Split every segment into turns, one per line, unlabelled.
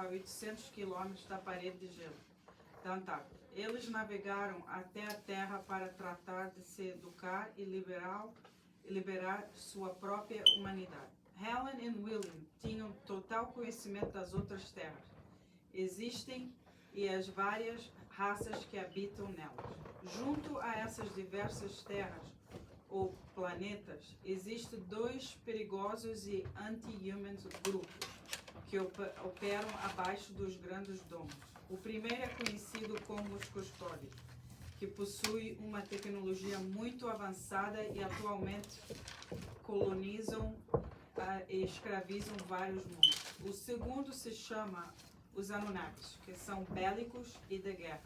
800 quilômetros da parede de gelo da Antártida. Eles navegaram até a Terra para tratar de se educar e liberar sua própria humanidade. Helen e William tinham total conhecimento das outras terras. Existem e as várias raças que habitam nelas. Junto a essas diversas terras ou planetas, existem dois perigosos e anti-humans grupos que operam abaixo dos grandes domos. O primeiro é conhecido como os custódios, que possui uma tecnologia muito avançada e atualmente colonizam e escravizam vários mundos. O segundo se chama os Anunnakis, que são bélicos e de guerra,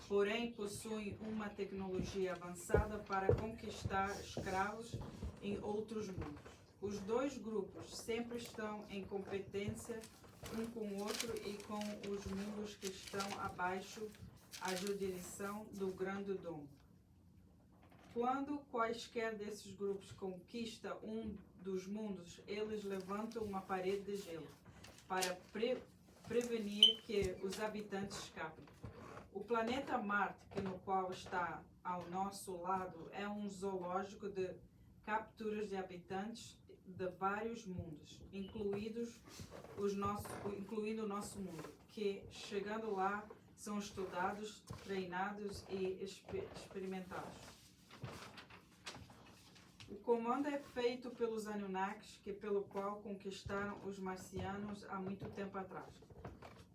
porém possuem uma tecnologia avançada para conquistar escravos em outros mundos. Os dois grupos sempre estão em competência um com o outro e com os mundos que estão abaixo a jurisdição do Grande Domo. Quando quaisquer desses grupos conquista um dos mundos, eles levantam uma parede de gelo para prevenir que os habitantes escapem. O planeta Marte, no qual está ao nosso lado, é um zoológico de capturas de habitantes de vários mundos, incluindo o nosso mundo, que, chegando lá, são estudados, treinados e experimentados. O comando é feito pelos Anunnakis, pelo qual conquistaram os marcianos há muito tempo atrás.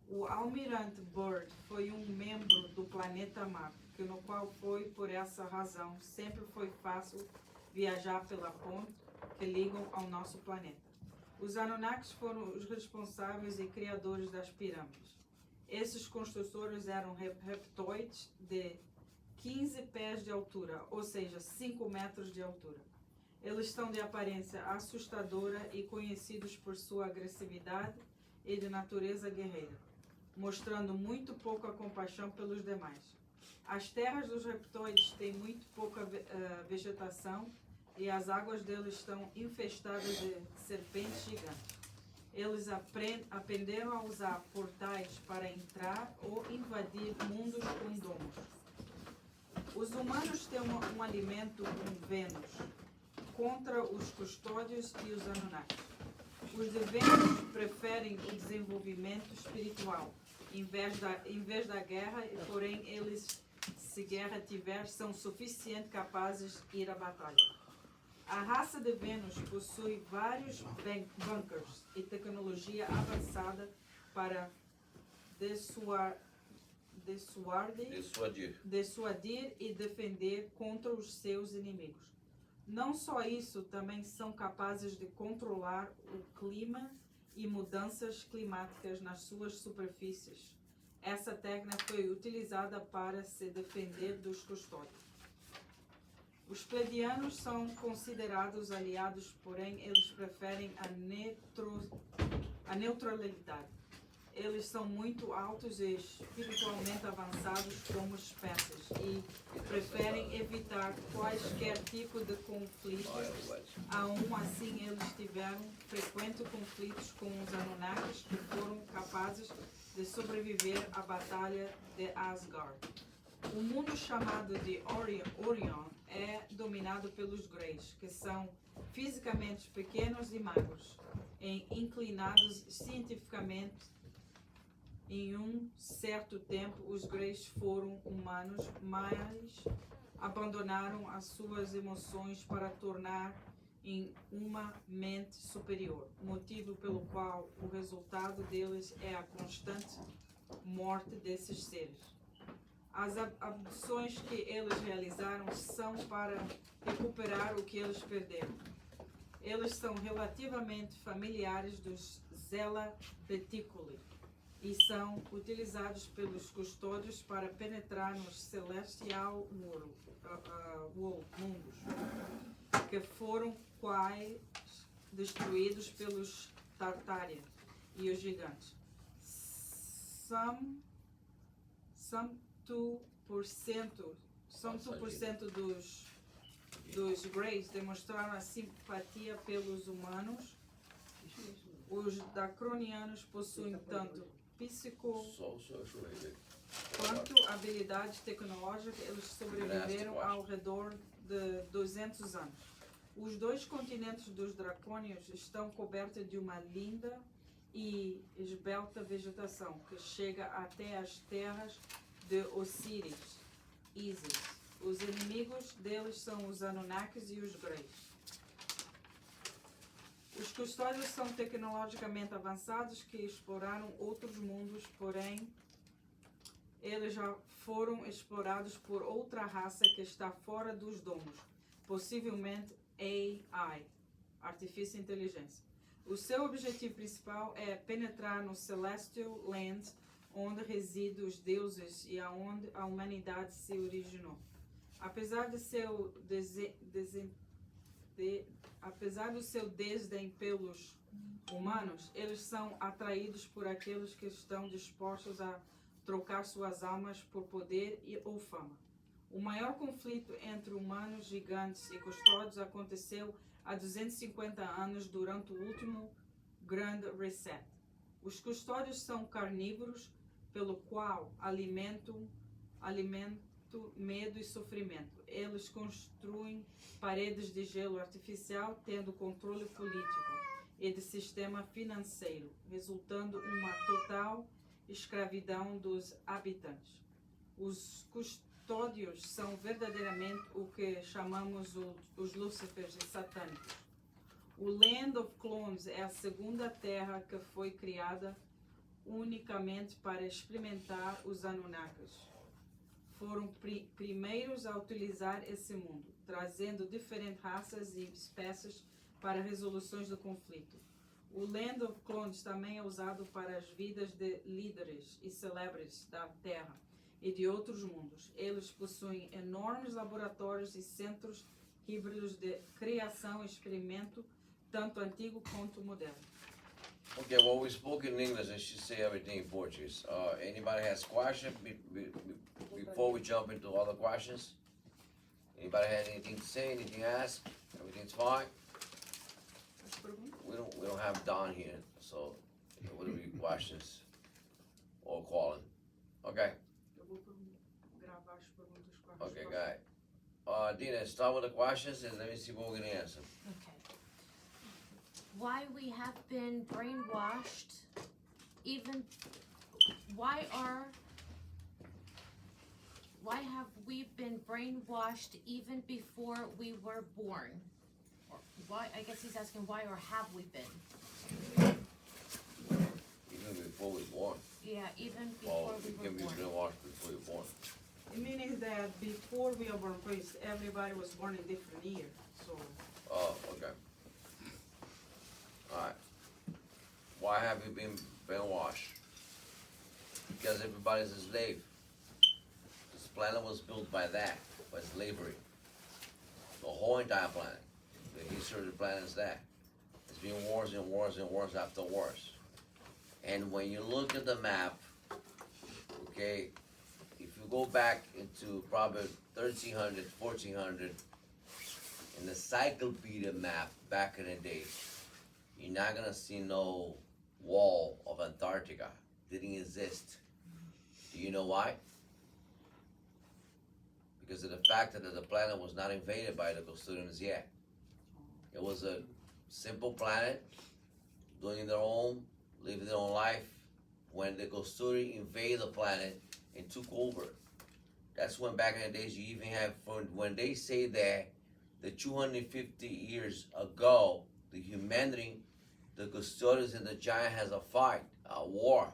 O almirante Byrd foi um membro do planeta Marte, no qual foi, por essa razão, sempre foi fácil viajar pela ponte que ligam ao nosso planeta. Os Anunnakis foram os responsáveis e criadores das pirâmides. Esses construtores eram reptoides de 15 pés de altura, ou seja, 5 metros de altura. Eles são de aparência assustadora e conhecidos por sua agressividade e de natureza guerreira, mostrando muito pouca compaixão pelos demais. As terras dos reptoides têm muito pouca vegetação e as águas deles estão infestadas de serpentes gigantes. Eles aprenderam a usar portais para entrar ou invadir mundos com domos. Os humanos têm um alimento com Vênus contra os custódios e os Anunnakis. Os de Vênus preferem o desenvolvimento espiritual em vez da guerra, porém eles, se guerra tiver, são suficientemente capazes de ir à batalha. A raça de Vênus possui vários bunkers e tecnologia avançada para dissuadir e defender contra os seus inimigos. Não só isso, também são capazes de controlar o clima e mudanças climáticas nas suas superfícies. Essa técnica foi utilizada para se defender dos custódios. Os pleiadianos são considerados aliados, porém eles preferem a neutralidade. Eles são muito altos e espiritualmente avançados como espécies e preferem evitar quaisquer tipo de conflitos. Assim, eles tiveram frequentes conflitos com os Anunnakis, que foram capazes de sobreviver à Batalha de Asgard. O mundo chamado de Orion é dominado pelos Greys, que são fisicamente pequenos e magros, inclinados cientificamente. Em um certo tempo, os Greys foram humanos, mas abandonaram as suas emoções para tornar em uma mente superior, motivo pelo qual o resultado deles é a constante morte desses seres. As abduções que eles realizaram são para recuperar o que eles perderam. Eles são relativamente familiares dos Zella Reticuli e são utilizados pelos custódios para penetrar nos celestial mundos, que foram quais destruídos pelos Tartária e os gigantes. Some 2% dos Greys demonstraram a simpatia pelos humanos. Os Dacronianos possuem tanto quanto habilidade tecnológica, eles sobreviveram ao redor de 200 anos. Os dois continentes dos dracônios estão cobertos de uma linda e esbelta vegetação que chega até as terras de Osíris, Ísis. Os inimigos deles são os Anunnakis e os Greys. Os custódios são tecnologicamente avançados que exploraram outros mundos, porém, eles já foram explorados por outra raça que está fora dos domos, possivelmente AI, Artifício de Inteligência. O seu objetivo principal é penetrar no Celestial Land, onde residem os deuses e aonde a humanidade se originou. Apesar do seu desdém pelos humanos, eles são atraídos por aqueles que estão dispostos a trocar suas almas por poder ou fama. O maior conflito entre humanos gigantes e custódios aconteceu há 250 anos durante o último Grand Reset. Os custódios são carnívoros, pelo qual alimentam medo e sofrimento. Eles construem paredes de gelo artificial, tendo controle político e de sistema financeiro, resultando em uma total escravidão dos habitantes. Os custódios são verdadeiramente o que chamamos os Lúcifers satânicos. O Land of Clones é a segunda terra que foi criada unicamente para experimentar os Anunnakis. Foram primeiros a utilizar esse mundo, trazendo diferentes raças e espécies para resoluções do conflito. O Land of Clones também é usado para as vidas de líderes e celebres da Terra e de outros mundos. Eles possuem enormes laboratórios e centros híbridos de criação e experimento, tanto antigo quanto moderno.
Okay, well, we spoke in English. I should say everything in Portuguese. Anybody has questions before we jump into other questions? Anybody had anything to say, anything to ask? Everything's fine? We don't have Don here, so it would be questions or calling. Okay. Okay, guy. Dina, start with the questions and let me see what we can answer.
Okay. Why we have been brainwashed, why have we been brainwashed even before we were born? Or why, I guess he's asking why, or have we been?
Even before we were born.
Yeah, even before we were born.
Can be brainwashed before you were born.
Meaning that before we were born, everybody was born in different years. So.
Oh, okay. Alright. Why have you been brainwashed? Because everybody's a slave. This planet was built by that, by slavery. The whole entire planet. The history of the planet is that. It's been wars and wars and wars after wars. And when you look at the map, okay, if you go back into probably 1300, 1400, in the encyclopedia map back in the day, you're not gonna see no wall of Antarctica. Didn't exist. Do you know why? Because of the fact that the planet was not invaded by the custodians yet. It was a simple planet, doing their own, living their own life. When the custodian invaded the planet and took over, that's when back in the days you even have, when they say that the 250 years ago, the humanity, the custodians and the giant has a fight, a war.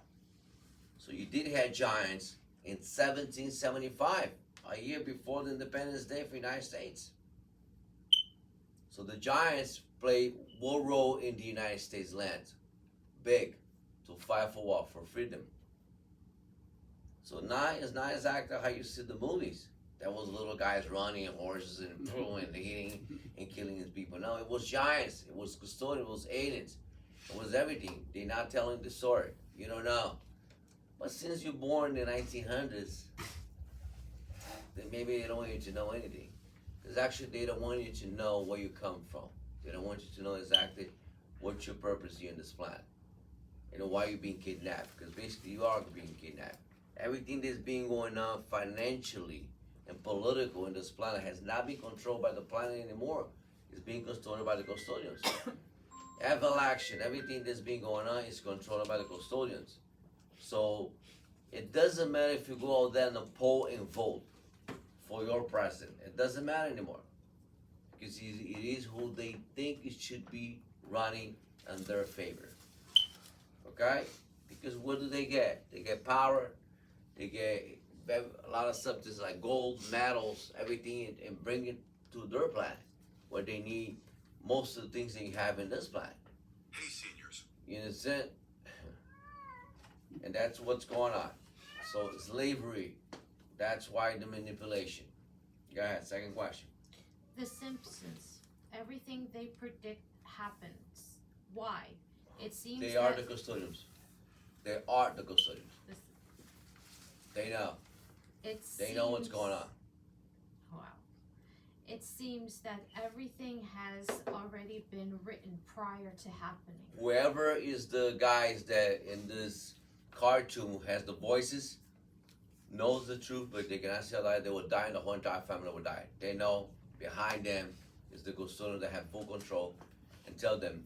So you did have giants in 1775, a year before the Independence Day for the United States. So the giants played one role in the United States land, big, to fight for what? For freedom. So now it's not exactly how you see the movies. That was little guys running and horses and throwing and hitting and killing his people. No, it was giants. It was custodians. It was aliens. It was everything. They're not telling the story. You don't know. But since you're born in the 1900s, then maybe they don't want you to know anything. Because actually they don't want you to know where you come from. They don't want you to know exactly what's your purpose here in this planet. and why you're being kidnapped. Because basically you are being kidnapped. Everything that's been going on financially and political in this planet has not been controlled by the planet anymore. It's being controlled by the custodians. Action, everything that's been going on is controlled by the custodians. So it doesn't matter if you go out there in the poll and vote for your president. It doesn't matter anymore. Because it is who they think it should be running in their favor. Okay? Because what do they get? They get power, they get a lot of substances like gold, metals, everything, and bring it to their planet where they need most of the things they have in this planet.
Hey, seniors.
You understand? And that's what's going on. So slavery, that's why the manipulation. Go ahead, second question.
The Simpsons, everything they predict happens. Why? It seems
They are
that
the custodians. They are the custodians.
this,
They know.
it
They know what's
seems-
going on.
Wow. It seems that everything has already been written prior to happening.
Whoever is the guys that in this cartoon has the voices knows the truth, but they cannot say that they will die and the whole entire family will die. They know behind them is the custodians that have full control and tell them,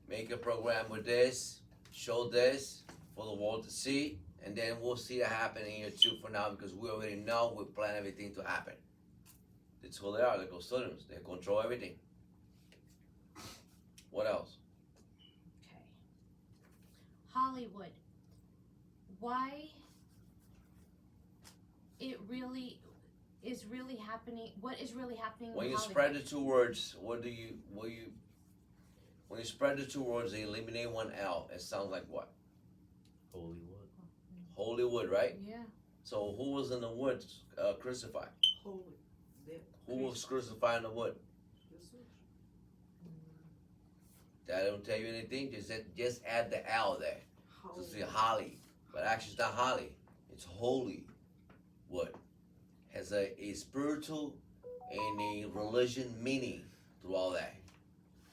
make a program with this, show this for the world to see, and then we'll see that happen in year 2 for now because we already know we plan everything to happen. That's who they are, the custodians. They control everything. What else?
Okay. Hollywood. Why it really is really happening? What is really happening
When
in
you
Hollywood?
spread the 2 words, when you spread the 2 words, they eliminate one L. It sounds like what?
Hollywood.
Holy wood, right?
Yeah.
So who was in the wood crucified?
Holy.
Who was crucified in the wood? That don't tell you anything. Just add the L there. To say Holly, but actually it's not Holly. It's holy wood. Has a spiritual and a religion meaning through all that.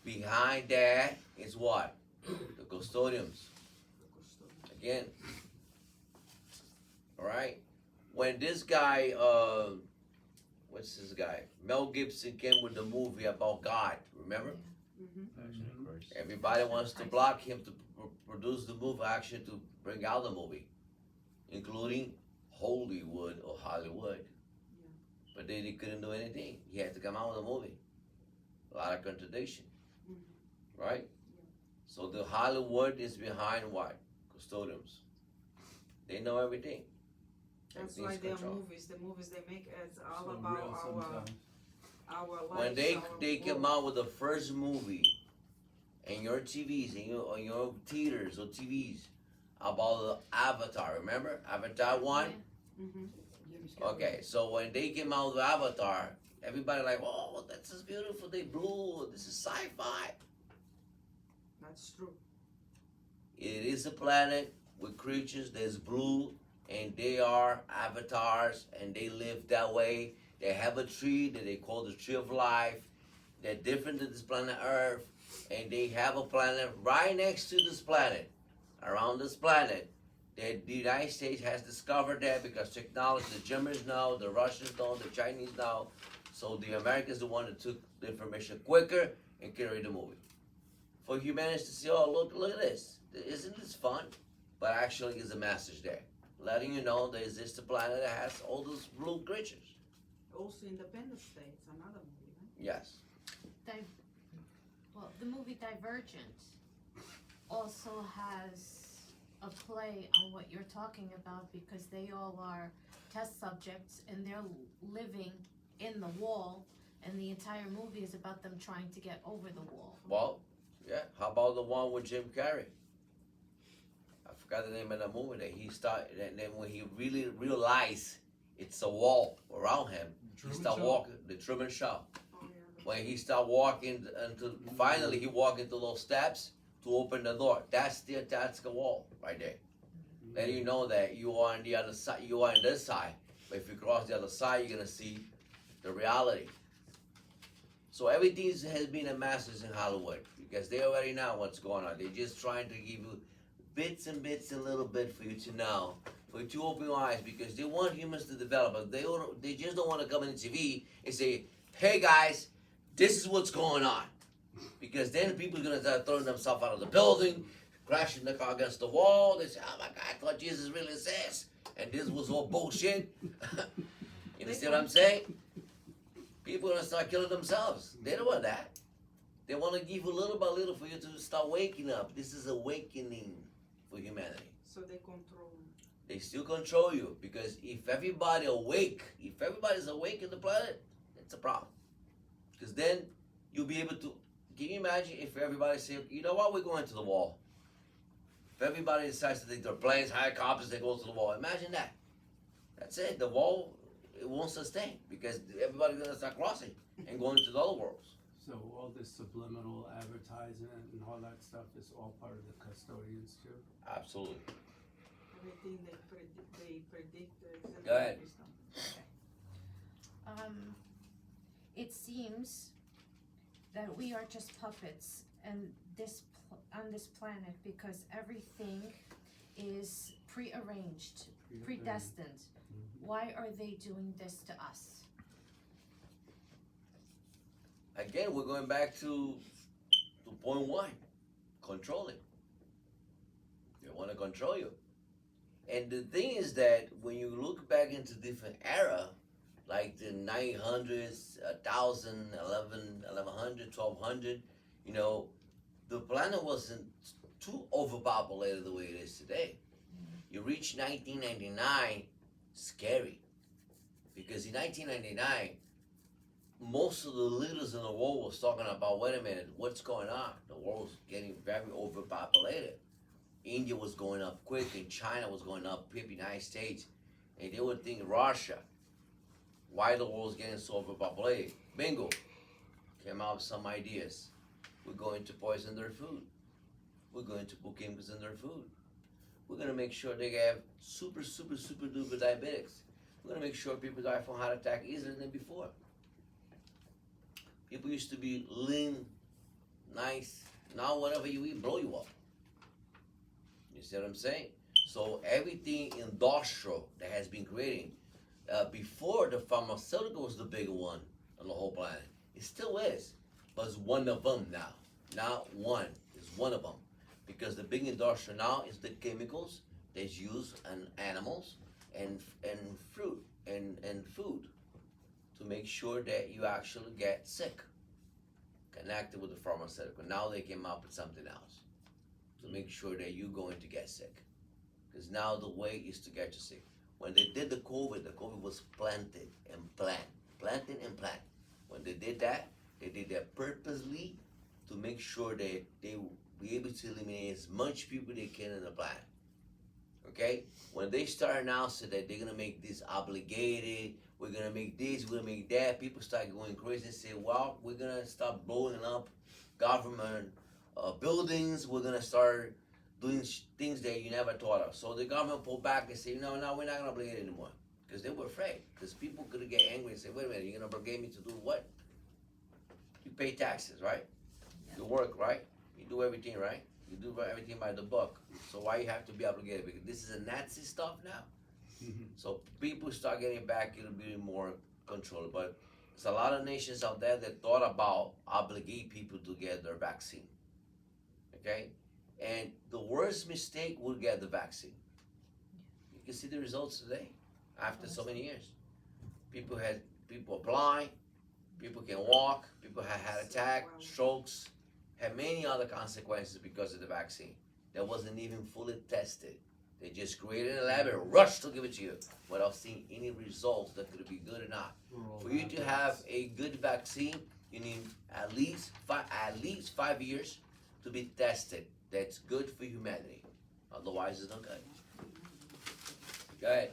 Behind that is what? The custodians. Again. Alright? When this guy, what's this guy? Mel Gibson came with the movie about God, remember?
Passion of Christ.
Everybody wants to block him to produce the movie, actually to bring out the movie, including Hollywood or Hollywood. But they couldn't do anything. He had to come out with a movie. A lot of contradiction, right? So the Hollywood is behind what? Custodians. They know everything.
That's
Everything's
why their
controlled.
movies, the movies they make is all
So
about
real sometimes.
our lives.
When they
our
came
world.
out with the first movie in your TVs, on your theaters or TVs about the Avatar, remember? Avatar 1? Okay, so when they came out with Avatar, everybody like, oh, that's just beautiful, they blue, this is sci-fi.
That's true.
It is a planet with creatures that's blue, and they are avatars, and they live that way. They have a tree that they call the tree of life. They're different than this planet Earth, and they have a planet right next to this planet, around this planet, that the United States has discovered that because technology, the Germans know, the Russians know, the Chinese know, so the Americans the one that took the information quicker and carried the movie. For humanity to see, oh, look at this. Isn't this fun? But actually is a message there, letting you know there exists a planet that has all those blue creatures.
Also Independence Day, it's another movie, right?
Yes.
Well, the movie Divergent also has a play on what you're talking about because they all are test subjects and they're living in the wall, and the entire movie is about them trying to get over the wall.
Well, yeah. How about the one with Jim Carrey? I forgot the name of the movie that he started, and then when he really realized it's a wall around him, he started walking. The Truman Show.
Oh, yeah.
When he started walking until finally he walked into those steps to open the door. That's the Antarctica wall right there. Letting you know that you are on the other side. You are on this side, but if you cross the other side, you're gonna see the reality. So everything has been a message in Hollywood because they already know what's going on. They're just trying to give you bits and bits and little bit for you to know, for you to open your eyes, because they want humans to develop, but they just don't want to come on TV and say, hey guys, this is what's going on. Because then people are going to start throwing themselves out of the building, crashing the car against the wall. They say, oh my God, I thought Jesus really exists. And this was all bullshit. You understand what I'm saying? People are going to start killing themselves. They don't want that. They want to give you little by little for you to start waking up. This is awakening for humanity.
So they control.
They still control you, because if everybody's awake in the planet, it's a problem. Because then you'll be able to. Can you imagine if everybody say, you know what, we're going to the wall? If everybody decides to take their planes, helicopters, they go to the wall. Imagine that. That's it. The wall, it won't sustain, because everybody's going to start crossing and going to the other worlds.
So all this subliminal advertising and all that stuff is all part of the custodians too?
Absolutely.
Everything they predict.
Go ahead.
It seems that we are just puppets and on this planet, because everything is prearranged, predestined.
Mm-hmm.
Why are they doing this to us?
Again, we're going back to point one, controlling. They want to control you. And the thing is that when you look back into different era, like the 900s, 1000, 1100, 1200, you know, the planet wasn't too overpopulated the way it is today. You reach 1999, scary. Because in 1999, most of the leaders in the world was talking about, wait a minute, what's going on? The world's getting very overpopulated. India was going up quick, and China was going up, the United States, and they would think Russia, why the world's getting so overpopulated. Bingo, came out with some ideas. We're going to poison their food. We're going to put chemicals in their food. We're going to make sure they have super duper diabetics. We're going to make sure people die from heart attack easier than before. People used to be lean, nice. Now whatever you eat, blow you up. You see what I'm saying? So everything industrial that has been creating, before the pharmaceutical was the bigger one on the whole planet. It still is, but it's one of them now. Now one is one of them. Because the big industrial now is the chemicals that's used on animals and fruit and food to make sure that you actually get sick. Connected with the pharmaceutical. Now they came up with something else to make sure that you're going to get sick. Because now the way is to get you sick. When they did the COVID was planted and planted and planted. When they did that purposely to make sure that they will be able to eliminate as much people they can in the planet. Okay? When they start announcing that they're gonna make this obligated, we're gonna make this, we're gonna make that, people start going crazy and say, well, we're gonna start blowing up government buildings, we're gonna start doing things that you never thought of. So the government pulled back and said, no, we're not gonna obligate anymore. Because they were afraid. Because people could get angry and say, wait a minute, you're gonna obligate me to do what? You pay taxes, right?
Yeah.
You work, right? You do everything, right? You do everything by the book. So why you have to be obligated? Because this is a Nazi stuff now. So people start getting back a little bit more control. But there's a lot of nations out there that thought about obligate people to get their vaccine. Okay? And the worst mistake would get the vaccine. You can see the results today after so many years. People are blind, people can walk, people have heart attack, strokes, had many other consequences because of the vaccine that wasn't even fully tested. They just created a lab and rushed to give it to you without seeing any results that could be good or not. For you to have a good vaccine, you need at least 5 years to be tested. That's good for humanity. Otherwise, it's not good. Go ahead.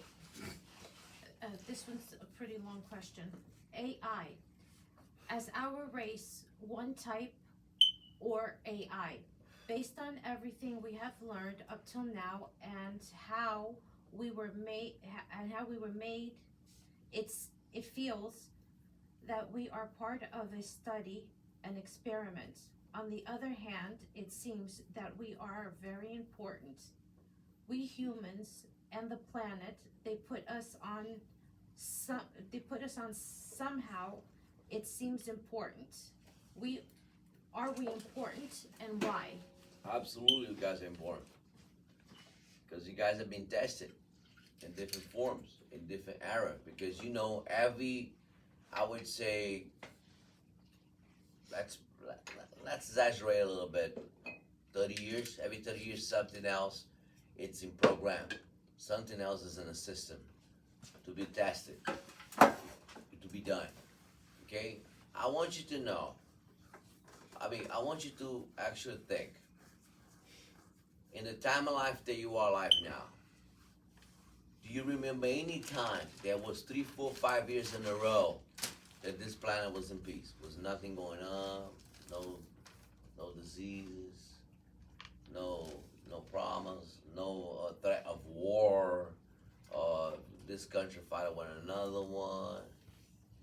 This one's a pretty long question. AI. As our race, one type or AI? Based on everything we have learned up till now and how we were made, it feels that we are part of a study, an experiment on the other hand, it seems that we are very important. We humans and the planet, they put us on somehow, it seems important. Are we important, and why?
Absolutely, you guys are important. Because you guys have been tested in different forms, in different eras. Because you know, I would say, let's exaggerate a little bit. 30 years, every 30 years, something else, it's in program. Something else is in a system to be tested, to be done. Okay? I want you to know, I want you to actually think, in the time of life that you are alive now, do you remember any time there was 3, 4, 5 years in a row that this planet was in peace? Was nothing going on, no diseases, no problems, no threat of war, this country fighting one another one.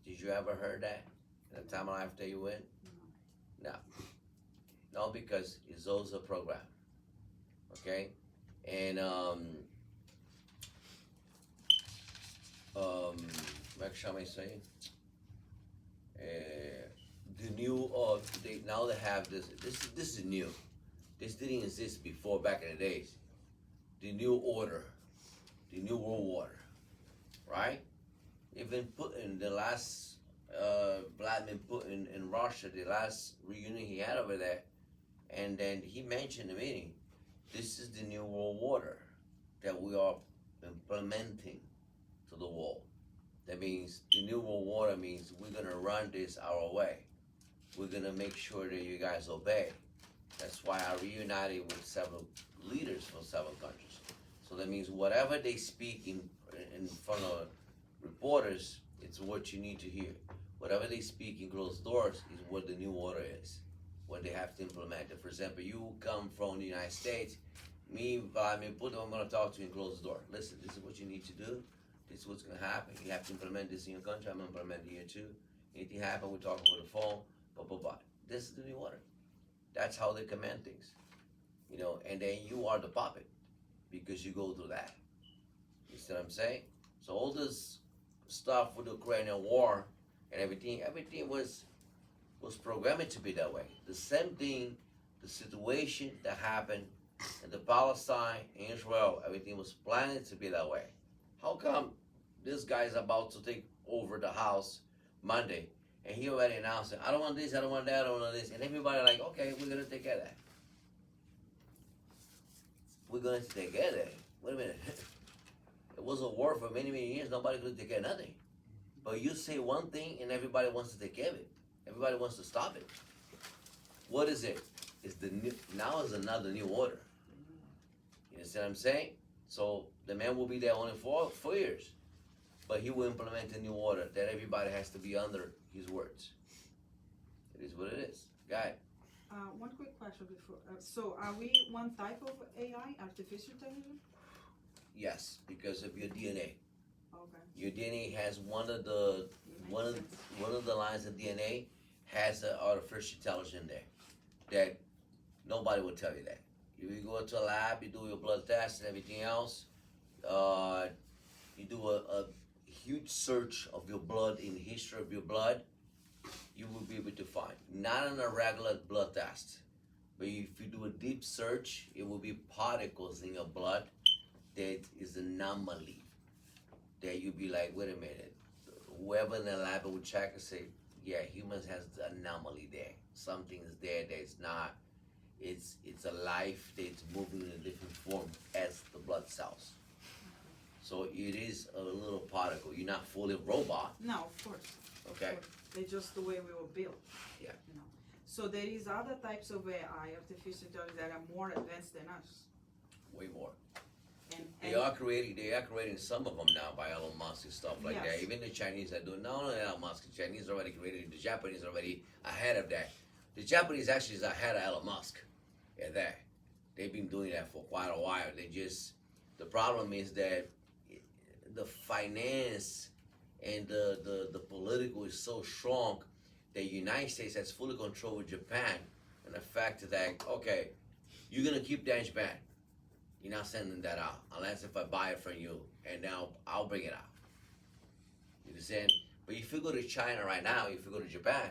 Did you ever heard that in the time of life that you went? No, because it's also a program. Okay, and make sure I say the new now they have this is new. This didn't exist before back in the days. The new order, the new world order, right? Even Putin, the last Vladimir Putin in Russia, the last reunion he had over there, and then he mentioned in the meeting, this is the new world order that we are implementing to the world. That means the new world order means we're gonna run this our way. We're gonna make sure that you guys obey. That's why I reunited with several leaders from several countries. So that means whatever they speak in front of reporters, it's what you need to hear. Whatever they speak in closed doors is what the new order is, what they have to implement it. For example, you come from the United States, me, Vladimir Putin, I'm going to talk to you in closed door. Listen, this is what you need to do. This is what's going to happen. You have to implement this in your country. I'm going to implement it here too. Anything happen, we're talking over the phone, blah, blah, blah. This is the new order. That's how they command things. You know, and then you are the puppet because you go through that. You see what I'm saying? So all this stuff with the Ukrainian war and everything was programmed to be that way. The same thing, the situation that happened in the Palestine, in Israel, everything was planned to be that way. How come this guy is about to take over the house Monday and he already announced it? I don't want this, I don't want that, I don't want this. And everybody like, okay, we're gonna take care of that. We're going to take care of that. Wait a minute. It was a war for many, many years. Nobody could take care of nothing. But you say one thing and everybody wants to take care of it. Everybody wants to stop it. What is it? It's the new, now is another new order. You understand what I'm saying? So the man will be there only for 4 years. But he will implement a new order that everybody has to be under his words. It is what it is. Guy.
One quick question before. So are we one type of AI, artificial intelligence?
Yes, because of your DNA.
Okay.
Your DNA has one of the lines of DNA has an artificial intelligence in there that nobody will tell you that. If you go to a lab, you do your blood test and everything else, you do a huge search of your blood in the history of your blood, you will be able to find. Not on a regular blood test, but if you do a deep search, it will be particles in your blood that is an anomaly. That you'll be like, wait a minute, whoever in the lab will check and say, yeah, humans has the anomaly there. Something is there that's not, it's a life that's moving in a different form as the blood cells. So it is a little particle. You're not fully robot.
No, of course.
Okay.
Of course. They're just the way we were built.
Yeah.
You know. So there is other types of AI, artificial intelligence, that are more advanced than us.
Way more.
And
They are creating some of them now by Elon Musk and stuff like
Yes.
that. Even the Chinese are doing, not only Elon Musk, the Chinese already created, the Japanese are already ahead of that. The Japanese actually is ahead of Elon Musk at that. They've been doing that for quite a while. The problem is that the finance and the political is so strong that the United States has fully control with Japan and the fact that, okay, you're gonna keep that in Japan. You're not sending that out unless if I buy it from you, and now I'll bring it out. You understand? But if you go to China right now, if you go to Japan,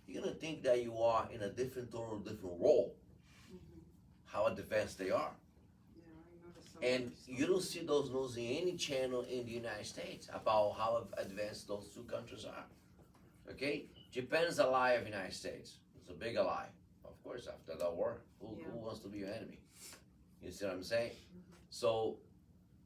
you're gonna think that you are in a total different role. How advanced they are.
Yeah, I noticed some
And
other stuff.
you don't see those news in any channel in the United States about how advanced those two countries are. Okay? Japan's a ally of the United States. It's a big ally. Of course, after the war, who wants to be your enemy? You see what I'm saying? So,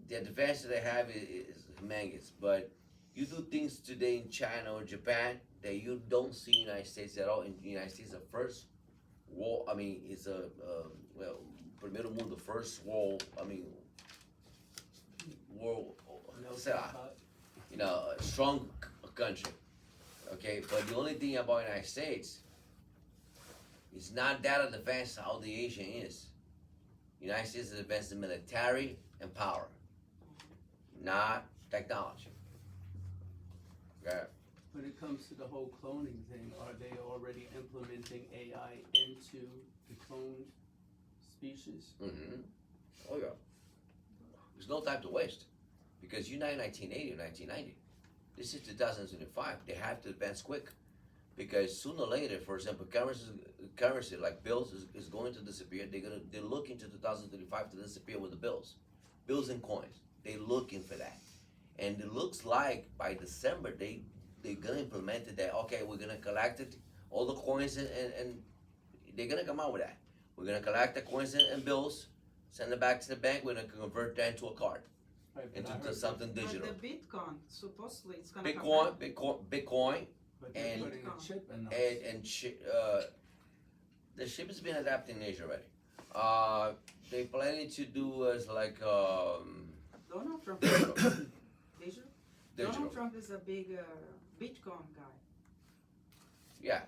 the advantage they have is humongous. But you do things today in China or Japan that you don't see in the United States at all. In the United States, the first war, I mean, it's a, well, primeiro mundo, first world, I mean, world, you know, a strong country, okay? But the only thing about the United States is not that advanced how the Asian is. United States is advanced in military and power, not technology. Okay?
When it comes to the whole cloning thing, are they already implementing AI into the cloned species?
Mm-hmm. Oh yeah. There's no time to waste. Because you're not in 1980 or 1990. This is 2025. They have to advance quick. Because sooner or later, for example, currency like bills is going to disappear. They're looking to 2035 to disappear with the bills. Bills and coins. They're looking for that. And it looks like by December they're gonna implement it that okay, we're gonna collect it, all the coins and they're gonna come out with that. We're gonna collect the coins and bills, send it back to the bank, we're gonna convert that into a card.
Right, but I
Into
heard
something digital.
But the Bitcoin, supposedly it's gonna come
Bitcoin,
but they're
and-
putting a chip in those.
the ship has been adapting in Asia already. They planning to do as like
Donald Trump.
digital.
Digital?
Digital.
Donald Trump is a big Bitcoin guy.
Yeah.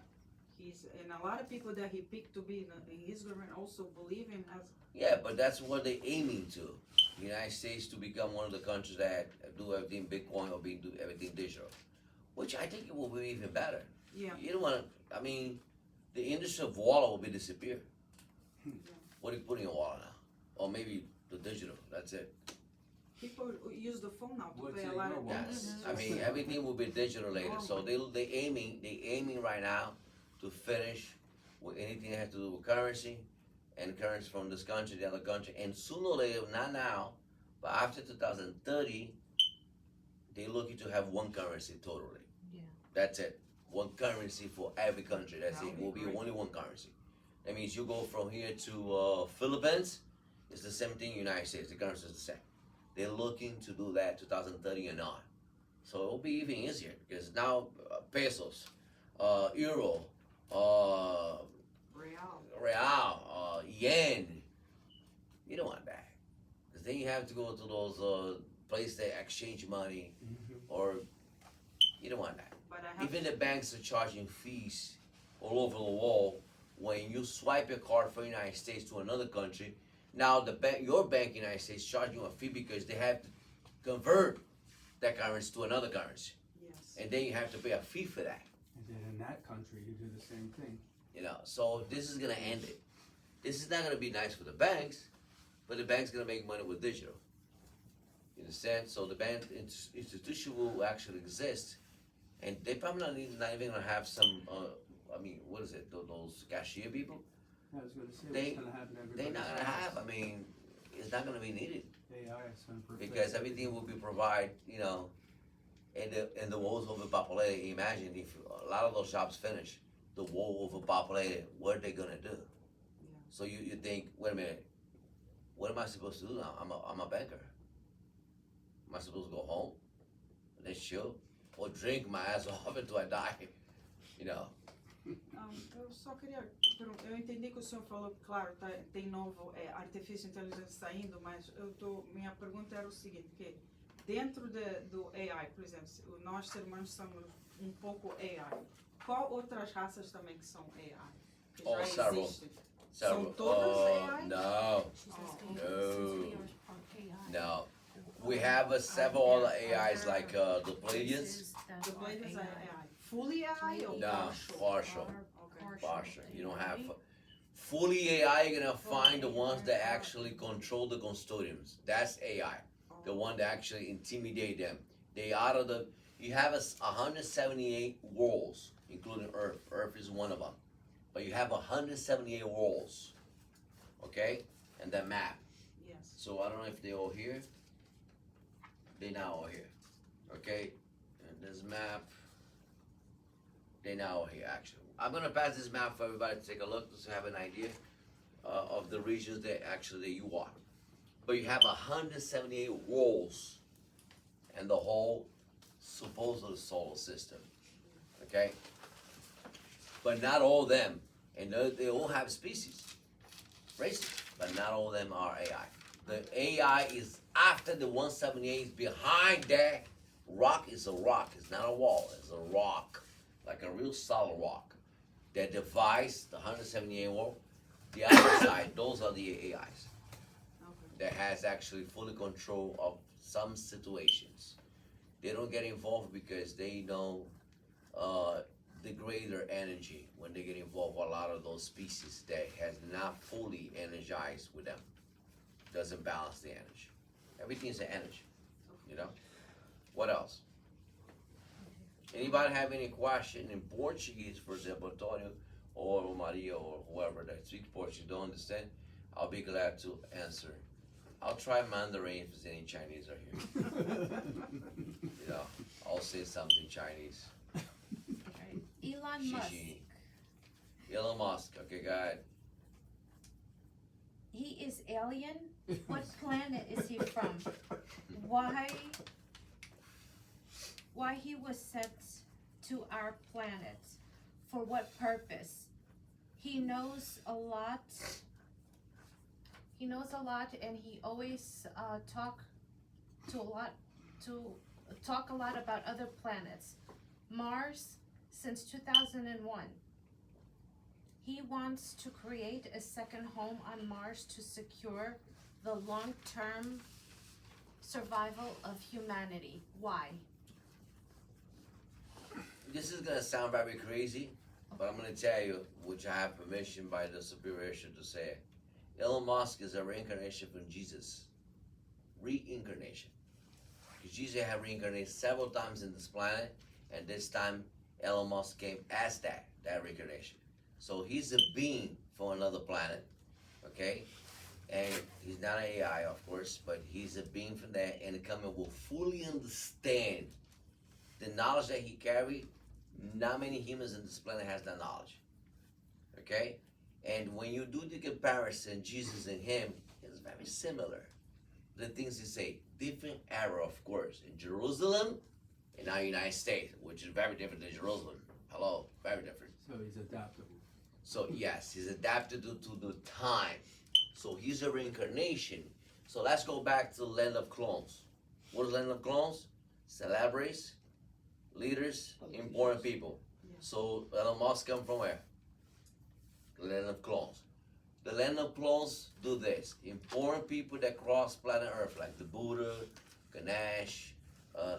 And a lot of people that he picked to be in his government also believe in as
Yeah, but that's what they're aiming to. The United States to become one of the countries that do everything Bitcoin or do everything digital. Which I think it will be even better.
yeah.
You don't want to, I mean, the industry of wallet will be disappear. What do you put in your wallet now? Or maybe the digital, that's it.
People use the phone now to
What's
pay
in
a lot
your
of
wallet?
things.
Yes, I mean everything will be digital later. So they aiming right now to finish with anything that has to do with currency and currency from this country, the other country, and sooner or later, not now, but after 2030, they're looking to have one currency totally.
Yeah.
That's it. One currency for every country. That's
That
it.
would
Will
be
be
great.
only one currency. That means you go from here to Philippines, it's the same thing. United States, the currency is the same. They're looking to do that 2030 and on. So it'll be even easier because now pesos, euro,
Real.
yen. You don't want that because then you have to go to those places that exchange money, or you don't want that.
But I have
Even the banks are charging fees all over the world when you swipe your card from the United States to another country. Now your bank in the United States charging you a fee because they have to convert that currency to another currency,
yes.
and then you have to pay a fee for that.
And then in that country, you do the same thing.
You know, so this is gonna end it. This is not gonna be nice for the banks, but the bank's gonna make money with digital. You understand? So the bank institution will actually exist, and they probably not even gonna have some. I mean, what is it? Those cashier people?
I was going to say
They-
what's going to happen to
They're
everybody.
not gonna have. I mean, it's not gonna be needed
AI is going to
because everything will be provided. You know, and the world's overpopulated. Imagine if a lot of those jobs finish, the world overpopulated. What are they gonna do? So you think, wait a minute, what am I supposed to do now? I'm a banker. Am I supposed to go home, and then chill, or drink my ass off until I die? You know.
Eu só queria perguntar, eu entendi que o senhor falou, claro, tem novo artifício inteligente saindo, mas minha pergunta era o seguinte, que dentro do AI, por exemplo, nós seres humanos somos um pouco AI, qual outras raças também que são AI? Que
Oh,
já
several.
existem?
Several.
São todas AI?
No,
She's asking
no.
since we are AI.
no. We have several other AIs like the Pleiadians.
The Pleiadians are AI. Fully AI or
No,
partial?
partial.
Okay.
Partial. You don't have Fully AI, you're gonna
Fully
find the ones that
AI.
actually control the custodians. That's AI. The one that actually intimidate them. They out of the. You have 178 worlds, including Earth. Earth is one of them, but you have 178 worlds. Okay, and that map.
Yes.
So I don't know if they all here. They now all here. Okay, and this map. They now all here actually. I'm gonna pass this map for everybody to take a look to have an idea of the regions that actually you are. But you have 178 worlds and the whole supposed solar system. Okay? But not all of them, and they all have species, races, but not all of them are AI. The AI is after the 178 is behind that rock is a rock. It's not a wall, it's a rock. Like a real solid rock. That divides the 178 world. The other side, those are the AIs.
Okay.
That has actually fully control of some situations. They don't get involved because they don't degrade their energy when they get involved with a lot of those species that has not fully energized with them. Doesn't balance the energy. Everything's an energy, you know? What else? Anybody have any question in Portuguese, for example, Antonio or Maria or whoever that speaks Portuguese don't understand? I'll be glad to answer. I'll try Mandarin if there's any Chinese are here. You know, I'll say something Chinese.
Right. Elon Musk.
Shishi. Elon Musk. Okay, go ahead.
He is alien? What planet is he from? Why he was sent to our planet? For what purpose? He knows a lot. He knows a lot, and he always talk a lot about other planets. Mars since 2001. He wants to create a second home on Mars to secure the long-term survival of humanity. Why?
This is gonna sound very crazy, but I'm gonna tell you, which I have permission by the superior to say it. Elon Musk is a reincarnation from Jesus. Reincarnation. Because Jesus had reincarnated several times in this planet, and this time Elon Musk came as that reincarnation. So he's a being from another planet, okay? And he's not an AI, of course, but he's a being from there, and coming will fully understand the knowledge that he carried. Not many humans on this planet has that knowledge, okay? And when you do the comparison, Jesus and him is very similar. The things he say, different era, of course. In Jerusalem, and now United States, which is very different than Jerusalem. Hello, very different.
So he's adaptable.
So yes, he's adapted to the time. So he's a reincarnation. So let's go back to the land of clones. What is land of clones? Celebrities, leaders, important people.
Yeah.
So Elon Musk come from where? The land of clones. The land of clones do this. Important people that cross planet Earth, like the Buddha, Ganesh,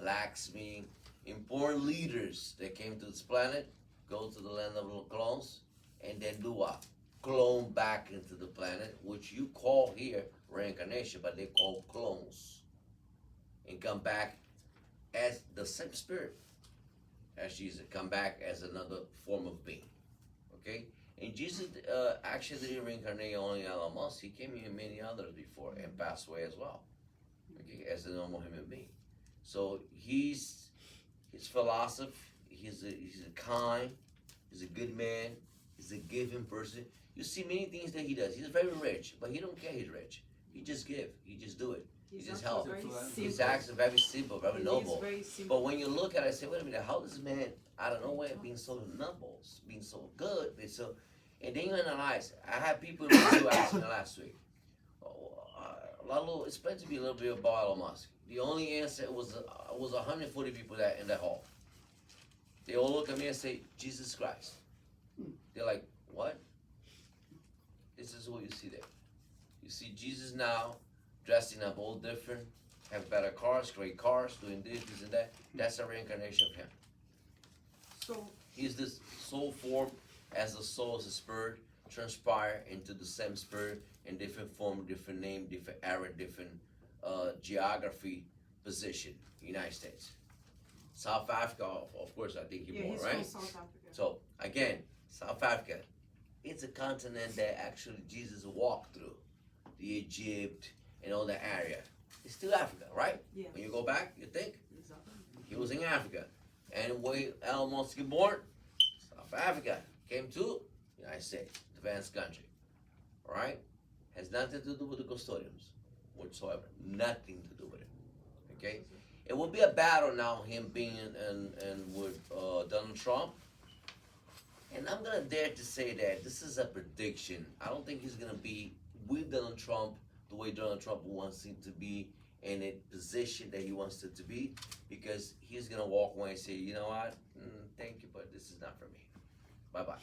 Lakshmi. Important leaders that came to this planet, go to the land of clones, and then do what? Clone back into the planet, which you call here reincarnation, but they call clones. And come back as the same spirit as Jesus, come back as another form of being. Okay? And Jesus actually didn't reincarnate only Elon Musk. He came here many others before and passed away as well. Okay, as a normal human being. So his philosophy, he's a kind, he's a good man, he's a giving person. You see many things that he does. He's very rich, but he don't care he's rich. He just give, he just do it. He just
actually
help.
very
He's
simple.
actually very simple, very
It is
noble.
very simple.
But when you look at it, I say, wait a minute, how does this man out of nowhere being so noble, being so good, being so, and then you analyze. I had people in Brazil asking me last week, LALU, explain to me a little bit about Elon Musk. The only answer was 140 people that in that hall. They all look at me and say, Jesus Christ. They're like, what? This is what you see there. You see Jesus now, dressing up all different, have better cars, great cars, doing this and that. That's a reincarnation of him.
So
He's this soul form as a soul, as a spirit transpire into the same spirit in different form, different name, different era, different geography, position. United States. South Africa, of course, I think
Yeah,
you're
he's
born,
from
right?
South Africa.
So again, South Africa, it's a continent that actually Jesus walked through, the Egypt and all that area. It's still Africa, right?
Yeah.
When you go back, you think
Exactly.
he was in Africa, and where Elmos was born, South Africa, came to United States, advanced country. All right, has nothing to do with the custodians whatsoever. Nothing to do with it. Okay. It will be a battle now, him being in with Donald Trump. And I'm gonna dare to say that this is a prediction. I don't think he's gonna be with Donald Trump the way Donald Trump wants him to be in a position that he wants it to be, because he's gonna walk away and say, you know what, thank you, but this is not for me. Bye bye.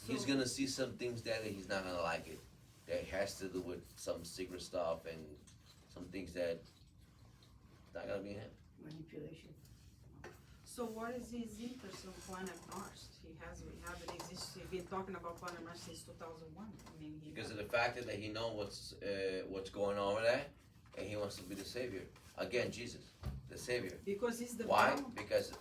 He's
So-
gonna see some things that he's not gonna like it. That has to do with some secret stuff and some things that not gonna be him.
Manipulation.
So what is his interest in planet Mars? We haven't existed, been talking about planet Mars since 2001. I mean,
Because of the fact that he knows what's going on over there, and he wants to be the savior. Again, Jesus, the savior.
because he's
Why?
developing.
Because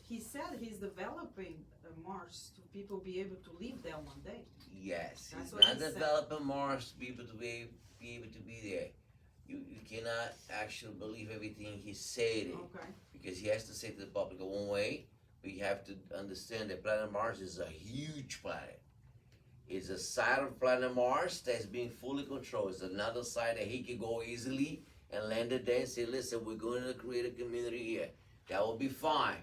He said he's developing Mars to people be able to live there one day.
yes,
That's
he's
what
not
he said.
developing Mars people to be able to be there. You cannot actually believe everything he said.
Okay.
Because he has to say to the public one way, but you have to understand that planet Mars is a huge planet. It's a side of planet Mars that's being fully controlled. It's another side that he can go easily and land it there and say, listen, we're going to create a community here. That will be fine.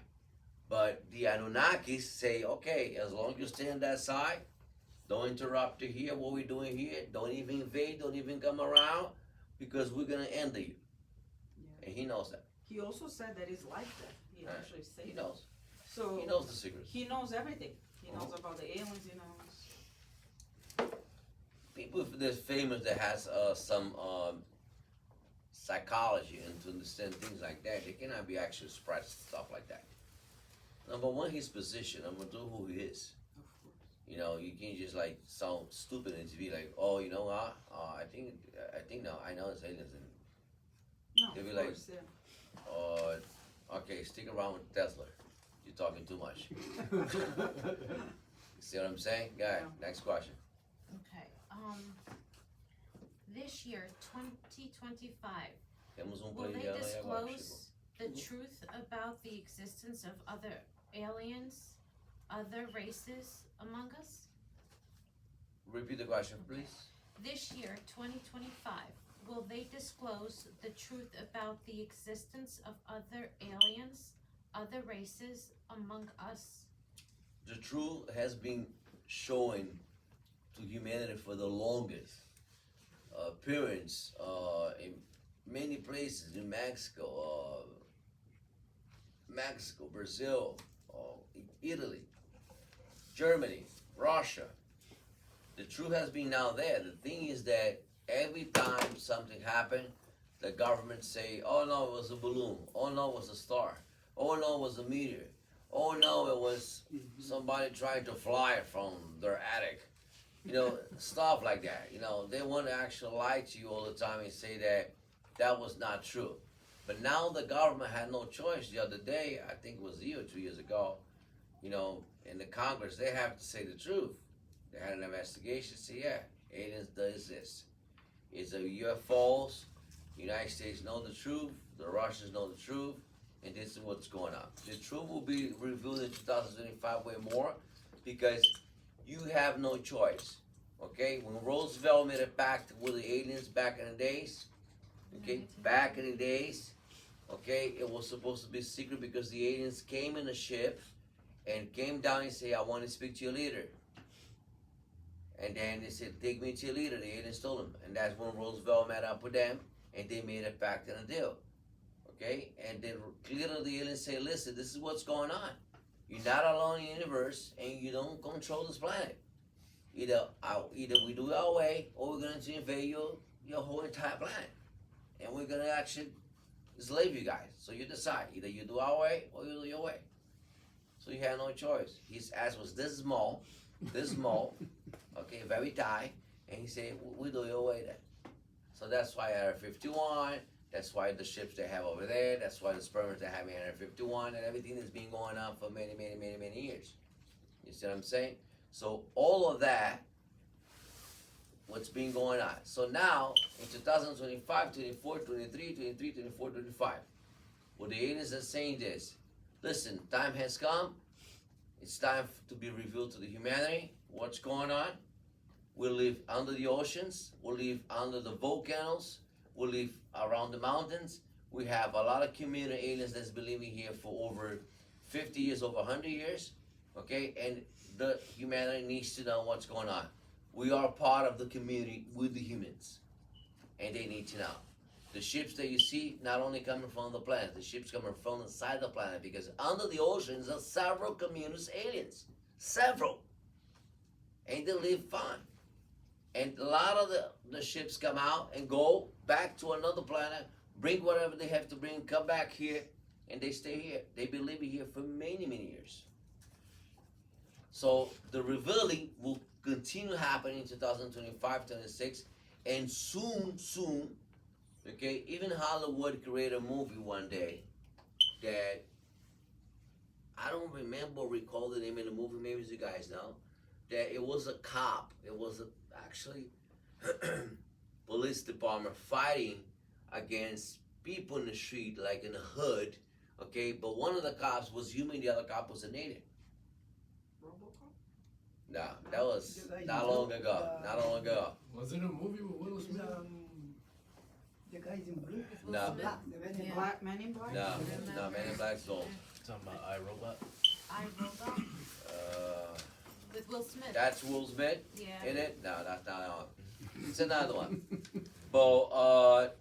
But the Anunnakis say, okay, as long as you stay on that side, don't interrupt to here, what we're doing here, don't even invade, don't even come around, because we're going to end you.
Yeah.
And he knows that.
He also said that it's like that. He
Right.
actually said
He
that.
knows.
So
He knows the secrets.
he knows everything. He knows about the aliens. He knows.
People that's famous that has some psychology and to understand things like that, they cannot be actually spread stuff like that. Number one, his position. Number two, who he is.
Of course.
You know, you can't just like sound stupid and to be like, oh, you know what? I think no, I know it's aliens. And,
No,
They'll be
of
like-
course, yeah.
okay, stick around with Tesla. You're talking too much. See what I'm saying? Go ahead. Next question.
Okay, this year, 2025,
Temos
will
play
they
dela aí agora, chegou.
disclose the truth about the existence of other aliens, other races among us?
Repeat the question, please.
This year, 2025, will they disclose the truth about the existence of other aliens, other races among us?
The truth has been showing to humanity for the longest. Appearance in many places in Mexico, Brazil, Italy, Germany, Russia. The truth has been now there. The thing is that every time something happened, the government say, oh no, it was a balloon. Oh no, it was a star. Oh no, it was a meteor. Oh no, it was somebody trying to fly from their attic. You know, stuff like that. You know, they want to actually lie to you all the time and say that that was not true. But now the government had no choice. The other day, I think it was a year or 2 years ago, you know, in the Congress, they have to say the truth. They had an investigation, say, yeah, aliens do exist. It's a UFOs. The United States know the truth. The Russians know the truth. And this is what's going on. The truth will be revealed in 2025 way more, because you have no choice. Okay? When Roosevelt made a pact with the aliens back in the days, okay, back in the days, okay, it was supposed to be secret because the aliens came in a ship and came down and say, I want to speak to your leader. And then they said, take me to your leader. The aliens told him. And that's when Roosevelt met up with them and they made a pact and a deal. Okay? And then clearly the aliens say, listen, this is what's going on. You're not alone in the universe and you don't control this planet. Either we do it our way or we're going to invade your whole entire planet. And we're going to actually enslave you guys. So you decide. Either you do our way or you do your way. So you have no choice. His ass was this small this small, okay, very tight, and he said, we do your way there. So that's why Area 51, that's why the ships they have over there, that's why the spermers they have in Area 51, and everything has been going on for many, many, many, many years. You see what I'm saying? So all of that, what's been going on. So now, in 2025, 24, 23, 23, 24, 25, what the aliens are saying is, listen, time has come, it's time to be revealed to the humanity, what's going on. We live under the oceans, we live under the volcanoes, we live around the mountains. We have a lot of community aliens that's been living here for over 50 years, over 100 years, okay? And the humanity needs to know what's going on. We are part of the community with the humans, and they need to know. The ships that you see not only coming from the planet, the ships coming from inside the planet, because under the oceans are several communist aliens, several, and they live fine. And a lot of the ships come out and go back to another planet, bring whatever they have to bring, come back here, and they stay here. They've been living here for many, many years. So the revealing will continue happening in 2025, 26, and soon, okay, even Hollywood created a movie one day that I don't remember or recall the name of the movie, maybe you guys know, that it was a cop, it was actually police department fighting against people in the street, like in the hood, okay, but one of the cops was human, the other cop was a native. No, that was not long ago. Not long ago.
Was it a movie with Will Smith?
The guys in blue.
No.
Black, the men in
Yeah.
black.
Men in Black?
No, no, Man in Black's old.
Talking about iRobot?
iRobot with Will Smith.
That's Will Smith
Yeah.
in it? No, that's not on. It's another one. But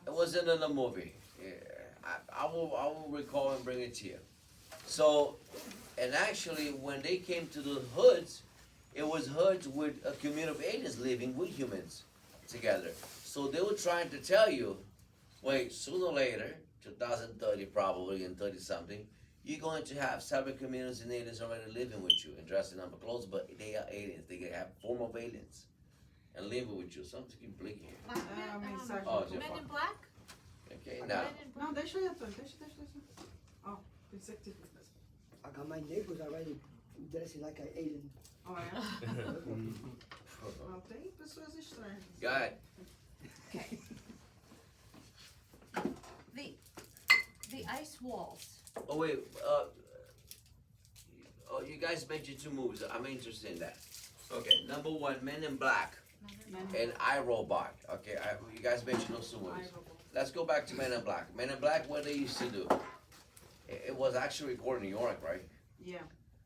it was in the movie. Yeah, I will recall and bring it to you. So, and actually, when they came to the hoods, it was hoods with a community of aliens living with humans together. So they were trying to tell you, wait, sooner or later, 2030 probably, and 30 something, you're going to have several communities and aliens already living with you and dressing up clothes, but they are aliens. They can have form of aliens and living with you. Something keep blinking here.
Black
mensagem
Oh,
do-
Men in Black?
Okay, now.
Men in Black?
Não, deixa aí, Antônio, deixa. Ó, pensei que tive.
I got my neighbors already dressing like an alien.
Ó, é? Não, tem pessoas estranhas.
Go ahead.
Okay. The ice walls.
Oh, wait. Oh, you guys mentioned two movies. I'm interested in that. Okay, number one, Men in Black
Men
and iRobot. Okay, you guys mentioned those two movies. Let's go back to Men in Black. Men in Black, what they used to do, it was actually recorded in New York, right?
Yeah.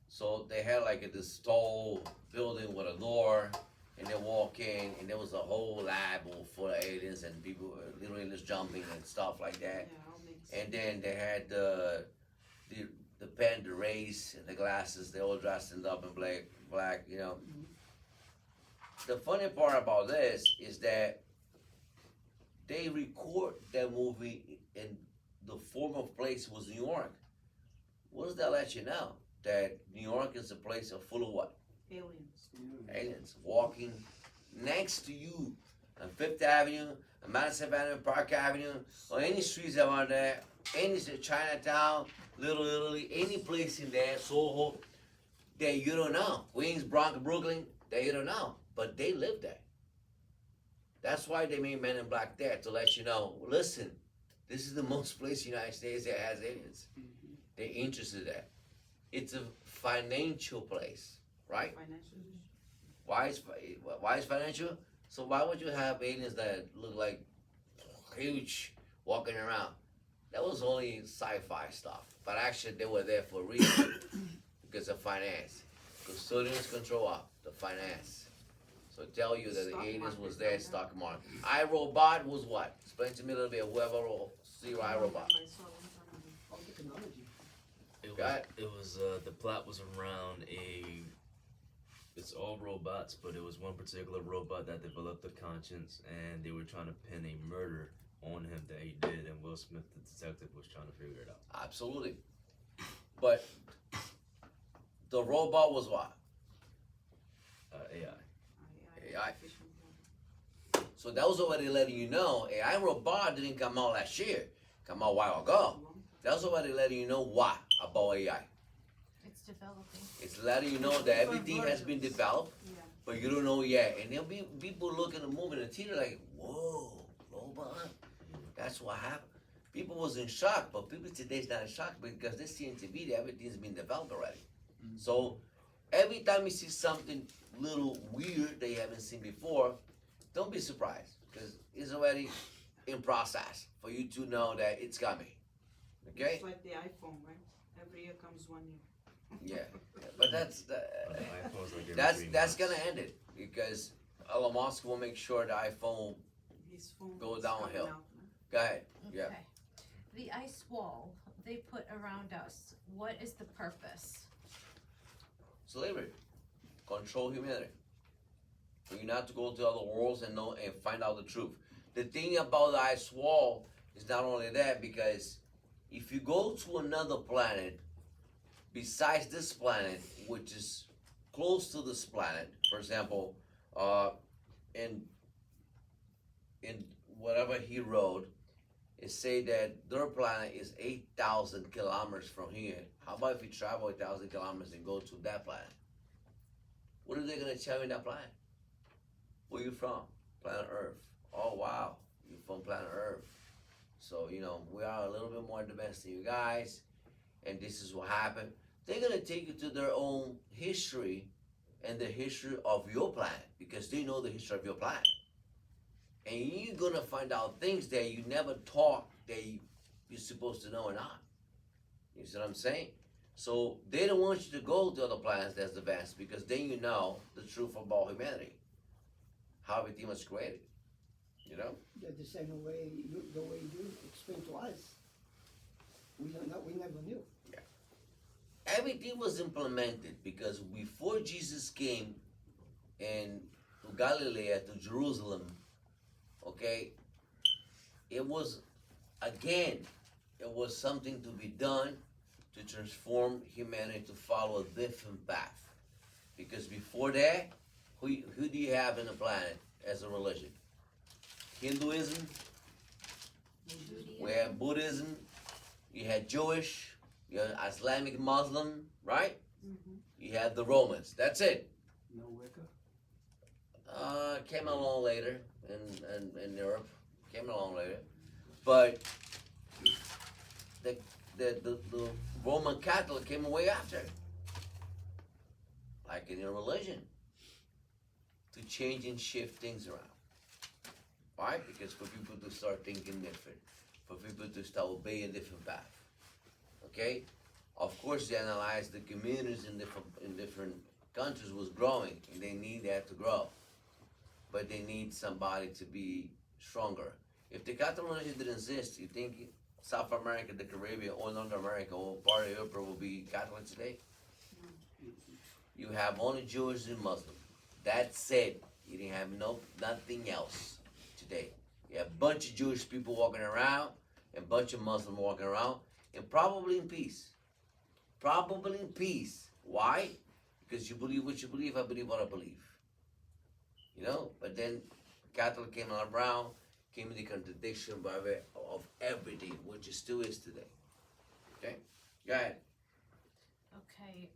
So they had like this tall building with a door, and they walk in, and there was a whole lab full of aliens and people, little aliens jumping and stuff like that.
Yeah, I'll mix.
And then they had the pen, the race, and the glasses. They all dressed up in black, you know. The funny part about this is that they record that movie in the form of place was New York. What does that let you know? That New York is a place full of what?
Aliens.
Aliens walking next to you on Fifth Avenue, on Madison Avenue, Park Avenue, or any streets around there, any Chinatown, Little Italy, any place in there, Soho, that you don't know. Queens, Bronx, Brooklyn, that you don't know. But they live there. That's why they made Men in Black there, to let you know, listen, this is the most place in the United States that has aliens. They're interested in that. It's a financial place, right?
Financial.
Why is financial? So why would you have aliens that look like huge walking around? That was only sci-fi stuff. But actually they were there for a reason. Because of finance. Custodians control the finance. So tell you that the
Stock
aliens
market,
was there,
okay.
stock market. iRobot was what? Explain to me a little bit, whoever see iRobot.
All technology.
Got
It was the plot was around it's all robots, but it was one particular robot that developed a conscience, and they were trying to pin a murder on him that he did, and Will Smith, the detective, was trying to figure it out.
Absolutely. But the robot was what?
AI.
AI. So that was already letting you know AI robot didn't come out last year, come out a while ago. That's already letting you know what about AI.
It's developing.
It's letting you know that everything has been developed,
Yeah.
but you don't know yet. And there'll be people looking at the movie in the theater like, whoa, robot? That's what happened. People was in shock, but people today's not in shock because they see on TV that everything's been developed already. So every time you see something little weird that you haven't seen before, don't be surprised because it's already in process for you to know that it's coming. Okay?
It's like the iPhone, right? Every year comes one new.
Yeah. But that's
iPhone's like every
that's
3
that's
months.
gonna end it because Elon Musk will make sure the iPhone.
His phone
Go
is
downhill.
coming out, man.
Go ahead. Yeah.
Okay. The ice wall they put around us, what is the purpose?
Slavery, control humanity. For you not to go to other worlds and know and find out the truth. The thing about the ice wall is not only that because if you go to another planet besides this planet, which is close to this planet, for example, in whatever he wrote, it say that their planet is 8,000 kilometers from here. How about if you travel 8,000 kilometers and go to that planet? What are they gonna tell you in that planet? Where you from? Planet Earth. Oh wow, you're from planet Earth. So we are a little bit more advanced than you guys, and this is what happened. They're gonna take you to their own history and the history of your planet because they know the history of your planet. And you're gonna find out things that you never thought that you're supposed to know or not. You see what I'm saying? So they don't want you to go to other planets that's advanced because then you know the truth about humanity, how everything was created. You know?
That the same way the way you explain to us. We never knew.
Everything was implemented because before Jesus came in to Galilee to Jerusalem, okay, it was something to be done to transform humanity to follow a different path. Because before that, who do you have in the planet as a religion? Hinduism, we have Buddhism, you had Jewish, you had Islamic Muslim, right?
Mhm.
You had the Romans. That's it.
No Wicca?
Came along later in Europe. Came along later. But the Roman Catholic came way after. Like in your religion. To change and shift things around. Right? Because for people to start thinking different. For people to start obeying a different path. Okay? Of course they analyzed the communities in different countries was growing and they need that to grow. But they need somebody to be stronger. If the Catholic religion didn't exist, you think South America, the Caribbean, or North America, or part of Europe will be Catholic today? You have only Jews and Muslims. That's it. You didn't have nothing else today. You have a bunch of Jewish people walking around, and a bunch of Muslims walking around, and probably in peace. Probably in peace. Why? Because you believe what you believe, I believe what I believe. But then Catholic came around, came in the contradiction of everything, which it still is today. Okay? Go ahead.
Okay,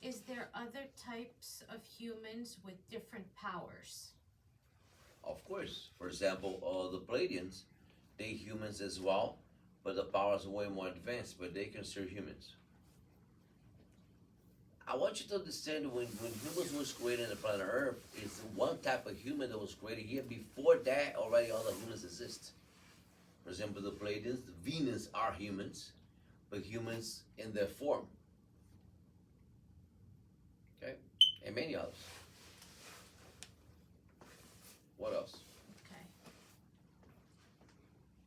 is there other types of humans with different powers?
Of course. For example, the Pleiadians, they humans as well, but the powers are way more advanced, but they consider humans. I want you to understand when humans was created on the planet Earth, is one type of human that was created here. Before that, already other humans exist. For example, the Pleiadians, the Venus are humans, but humans in their form. Okay? And many others. What else?
Okay.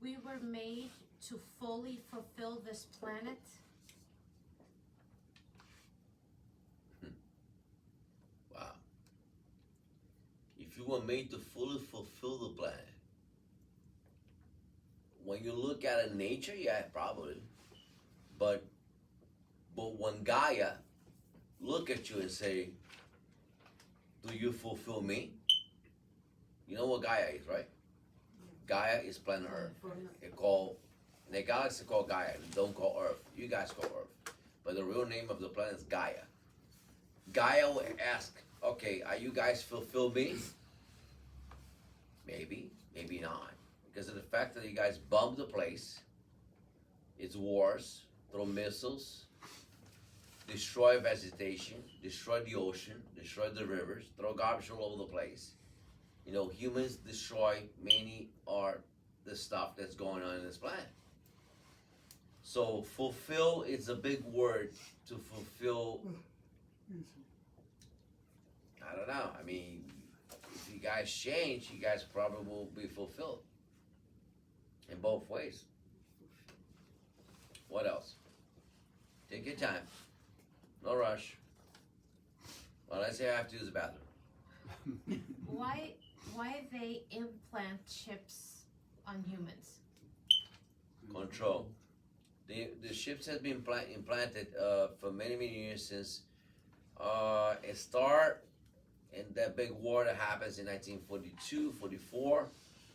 We were made to fully fulfill this planet.
Wow. If you were made to fully fulfill the planet, when you look at it, nature, yeah, probably. But when Gaia look at you and say, do you fulfill me? You know what Gaia is, right? Gaia is planet Earth. It called the galaxy called Gaia. Don't call Earth. You guys call Earth, but the real name of the planet is Gaia. Gaia will ask, okay, are you guys fulfill me? Maybe, maybe not, because of the fact that you guys bombed the place. It's wars, throw missiles, destroy vegetation, destroy the ocean, destroy the rivers, throw garbage all over the place. You know, humans destroy many of the stuff that's going on in this planet. So fulfill is a big word to fulfill. I don't know. I mean, if you guys change, you guys probably will be fulfilled in both ways. What else? Take your time. No rush. Well, let's say I have to use the bathroom.
Why they implant chips on humans?
Control. The ships have been implanted for many years since it started in that big war that happens in 1942, 44.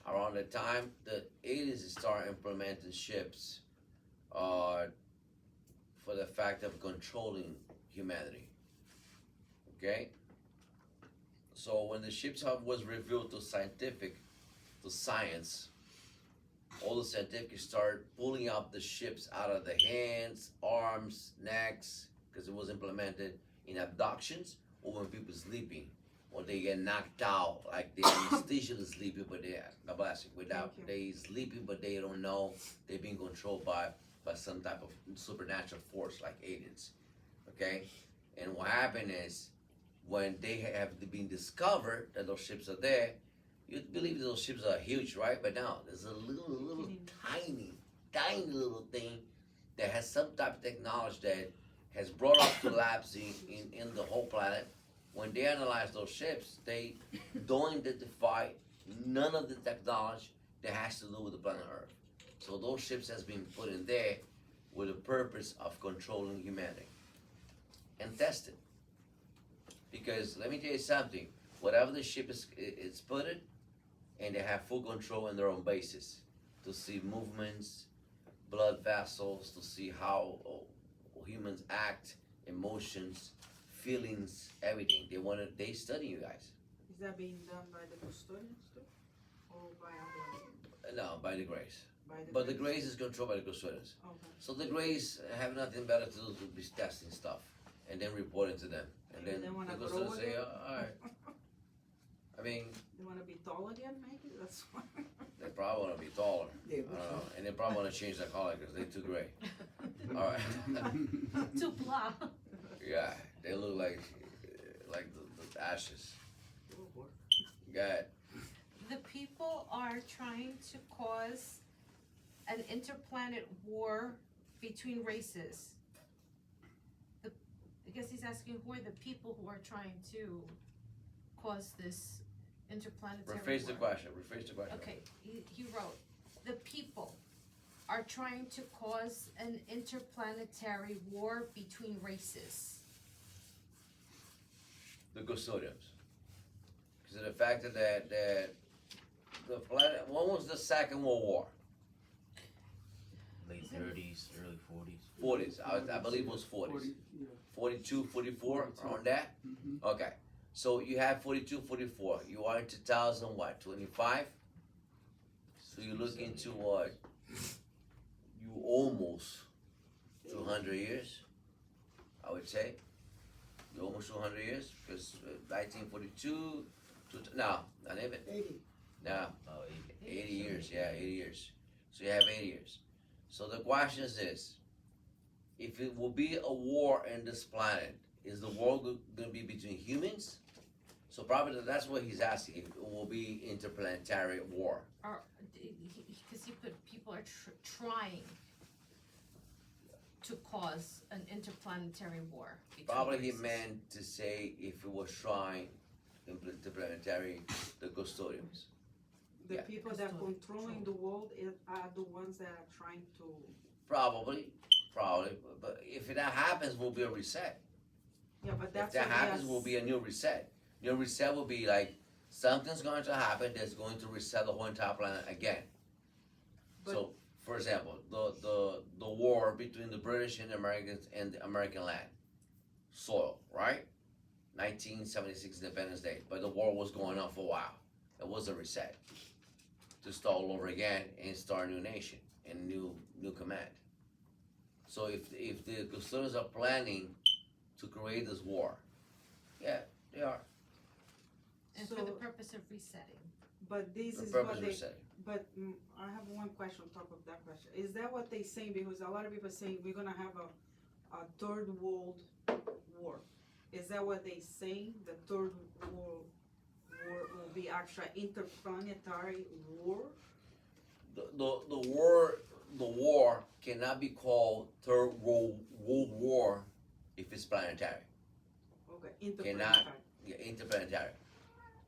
Around the time the 80s start implementing ships for the fact of controlling humanity. Okay? So when the ships was revealed to science, all the scientific started pulling up the ships out of the hands, arms, necks, because it was implemented in abductions or when people sleeping, or they get knocked out, like the anesthesia is sleeping, but they sleeping, but they don't know they're being controlled by some type of supernatural force like aliens. Okay, and what happened is when they have been discovered that those ships are there. You'd believe those ships are huge, right? But now there's a little tiny little thing that has some type of technology that has brought up to labs in the whole planet. When they analyze those ships, they don't identify none of the technology that has to do with the planet Earth. So those ships has been put in there with the purpose of controlling humanity and tested. Because let me tell you something, whatever the ship is put in, and they have full control in their own bases to see movements, blood vessels, to see how humans act, emotions, feelings, everything. They study you guys.
Is that being done by the custodians too? Or by other?
No, by the grace.
By the
But the grace is controlled by the custodians.
Okay.
So the grace have nothing better to do than be testing stuff and then reporting to them. And
Maybe
then
they wanna
the
grow
custodians say,
again?
all right. I mean,
They want to be tall again, maybe? That's why.
they probably want to be taller.
Yeah,
I don't know. And they probably want to change their color because they're too gray. All right.
Too blah.
Yeah, they look like the ashes. God.
The people are trying to cause an interplanet war between races. I guess he's asking who are the people who are trying to cause this interplanetary
Rephrase the
war.
question.
Okay, he wrote, the people are trying to cause an interplanetary war between races.
The custodians. Because of the fact that the planet. When was the Second World War?
Late 30s, early 40s.
40s. I believe it was 40s. 42, 44,
42.
around that?
Mhm.
Okay. So you have 42, 44. You are in 2000, what, 25? So you look into what? You almost 200 years, I would say. You almost 200 years, because 1942, no, not even.
80.
No,
Oh,
80 years, yeah, 80 years. So you have 80 years. So the question is this. If it will be a war in this planet, is the war going to be between humans? So probably that's what he's asking. If it will be interplanetary war.
Or, because he put, people are trying to cause an interplanetary war between
Probably he
races.
meant to say if it was trying interplanetary, the custodians.
The
Yeah.
people that are controlling the world are the ones that are trying to.
Probably. But if that happens, will be a reset.
Yeah, but
If
that's
that
what they
happens,
are
will be a new reset. Your reset will be like something's going to happen that's going to reset the whole entire planet again.
But-
So, for example, the war between the British and the Americans and the American land, soil, right? 1976 Independence Day, but the war was going on for a while. It was a reset to start all over again and start a new nation and new command. So if the custodians are planning to create this war, yeah, they are.
And for
So-
the purpose of resetting.
But this
For
is
purpose
what
of
they,
resetting.
but I have one question on top of that question. Is that what they saying? Because a lot of people saying we're gonna have a third world war. Is that what they saying? The third world war will be actually interplanetary war?
The war cannot be called Third World War if it's planetary.
Okay, interplanetary.
Yeah, interplanetary.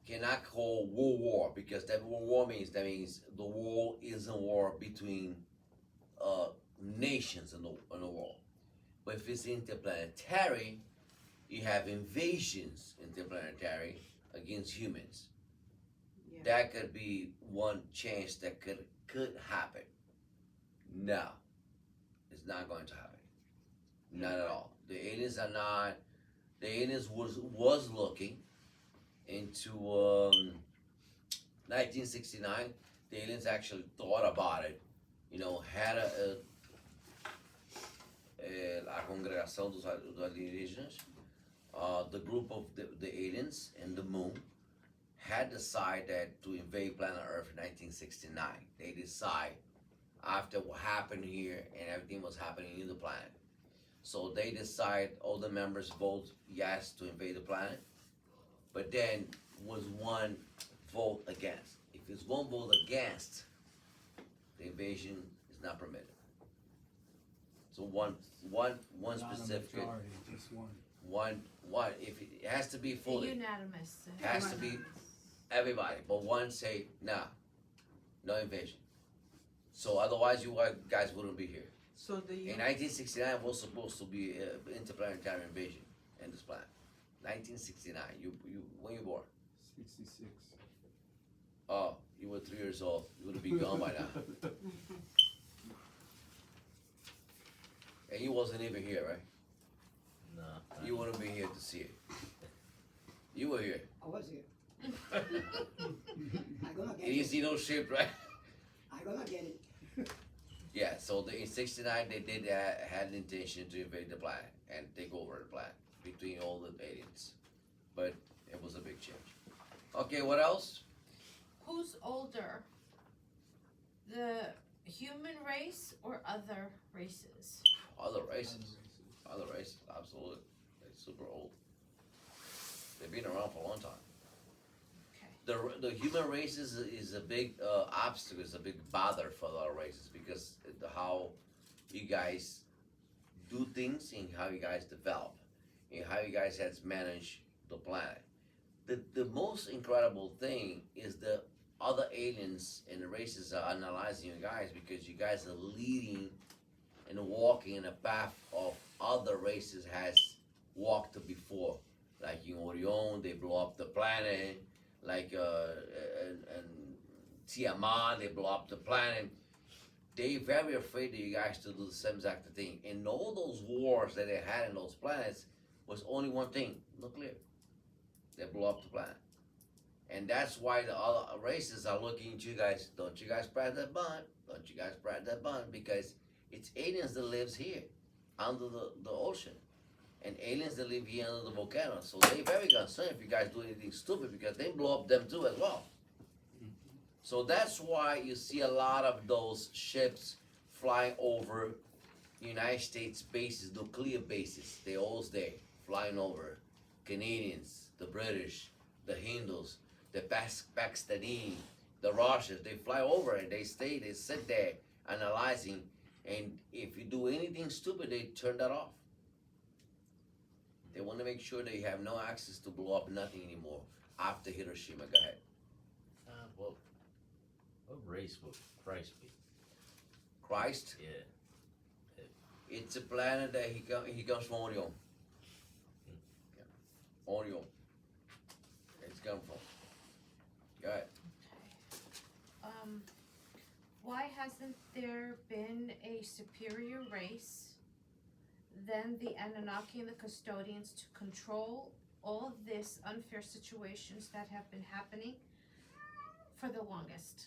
Cannot call World War because that World War means the war is a war between nations in the world. But if it's interplanetary, you have invasions interplanetary against humans.
Yeah.
That could be one chance that could happen. No, it's not going to happen. Not at all. The aliens are not. The aliens was looking into 1969. The aliens actually thought about it. You know, had a congregação dos alienígenas, the group of the aliens in the moon had decided to invade planet Earth in 1969. They decide after what happened here and everything was happening in the planet. So they decide, all the members vote yes to invade the planet, but then was one vote against. If it's one vote against, the invasion is not permitted. So one
Not a
specific,
majority, just one.
one, if it has to be fully,
Unanimous.
has to be everybody, but one say, nah, no invasion. So otherwise you guys wouldn't be here.
So the
In 1969 was supposed to be interplanetary invasion in this planet. 1969, when you born?
66.
Oh, you were 3 years old. You would be gone by now. And you wasn't even here, right?
Nah.
You wouldn't be here to see it. You were here.
I was here. I gonna get
And you
it.
see those ships, right?
I gonna get it.
Yeah, so in 69 they did had an intention to invade the planet and take over the planet between all the aliens. But it was a big change. Okay, what else?
Who's older? The human race or other races?
Other races. Other races, absolutely. They're super old. They've been around for a long time. The human race is a big obstacle, is a big bother for other races because how you guys do things and how you guys develop and how you guys has managed the planet. The most incredible thing is the other aliens and the races are analyzing you guys because you guys are leading and walking in a path of other races has walked before. Like in Orion, they blow up the planet. Like and Tiamat, they blow up the planet. They very afraid of you guys to do the same exact thing. And all those wars that they had in those planets was only one thing: nuclear. They blow up the planet. And that's why the other races are looking at you guys. Don't you guys press that button? Don't you guys press that button? Because it's aliens that lives here, under the ocean. And aliens that live here under the volcano. So they very concerned if you guys do anything stupid because they blow up them too as well. So that's why you see a lot of those ships flying over United States bases, nuclear bases. They always there, flying over. Canadians, the British, the Hindus, the Pakistani, the Russians, they fly over and they stay, they sit there analyzing. And if you do anything stupid, they turn that off. They want to make sure they have no access to blow up nothing anymore after Hiroshima. Go ahead.
Well, what race would Christ be?
Christ,
Yeah.
it's a planet that he comes from Orion. Yeah. Orion. come from. Go ahead.
Why hasn't there been a superior race than the Anunnaki and the custodians to control all of this unfair situations that have been happening for the longest?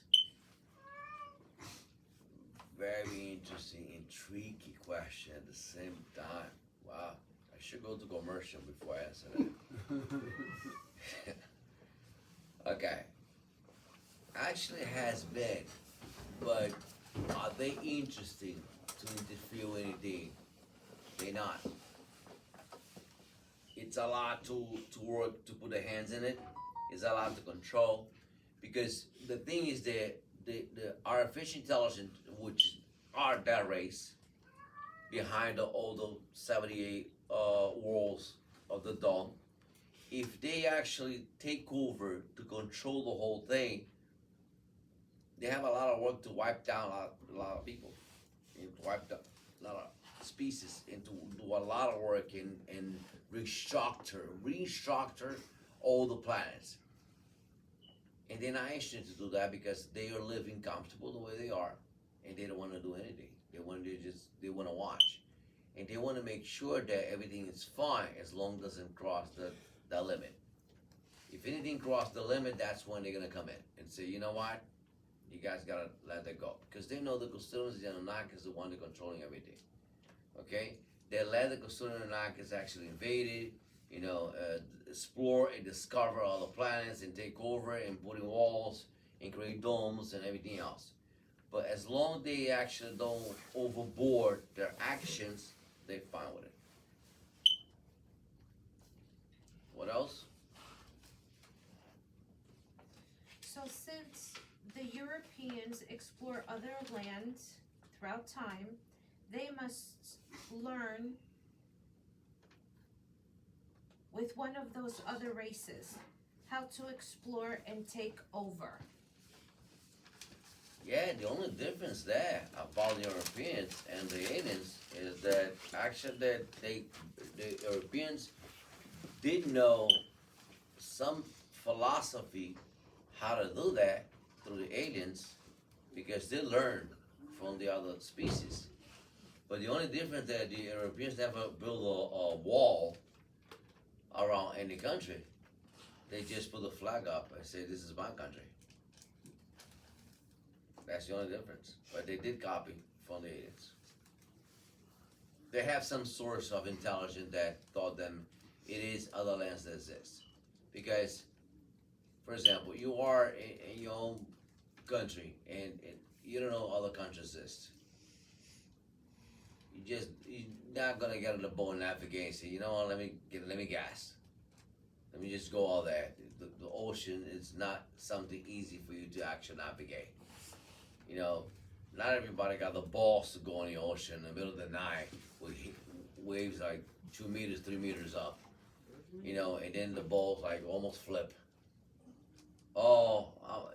Very interesting, intriguing question at the same time. Wow. I should go to commercial before I answer that. Okay. Actually has been, but are they interesting to interfere with anything? They're not. It's a lot to work to put their hands in it. It's a lot to control. Because the thing is that the artificial intelligence, which are that race, behind all the 78 worlds of the dome, if they actually take over to control the whole thing, they have a lot of work to wipe down a lot of people, and wipe down a lot of species, and to do a lot of work and restructure all the planets. And they're not interested to do that because they are living comfortable the way they are, and they don't want to do anything. They want to watch, and they want to make sure that everything is fine as long as it doesn't cross the limit. If anything crosses the limit, that's when they're gonna come in and say, you know what, you guys gotta let that go, because they know the custodians, the Anunnaki, is the one that's controlling everything. Okay, they let the custodian Anunnaki actually invaded, explore and discover all the planets and take over and put in walls and create domes and everything else. But as long as they actually don't overboard their actions, they're fine with it. What else?
So since the Europeans explore other lands throughout time, they must learn with one of those other races how to explore and take over.
Yeah, the only difference there about the Europeans and the aliens is that actually the Europeans did know some philosophy how to do that through the aliens, because they learned from the other species. But the only difference that the Europeans never built a wall around any country. They just put a flag up and say, this is my country. That's the only difference. But they did copy from the aliens. They have some source of intelligence that taught them it is other lands that exist. Because, for example, you are in your own country and you don't know other countries exist. You're not gonna get on the boat and navigate and say, you know what, let me gas. Let me just go all there. The ocean is not something easy for you to actually navigate. Not everybody got the balls to go in the ocean in the middle of the night with waves like 2 meters, 3 meters up. And then the balls like almost flip. Oh,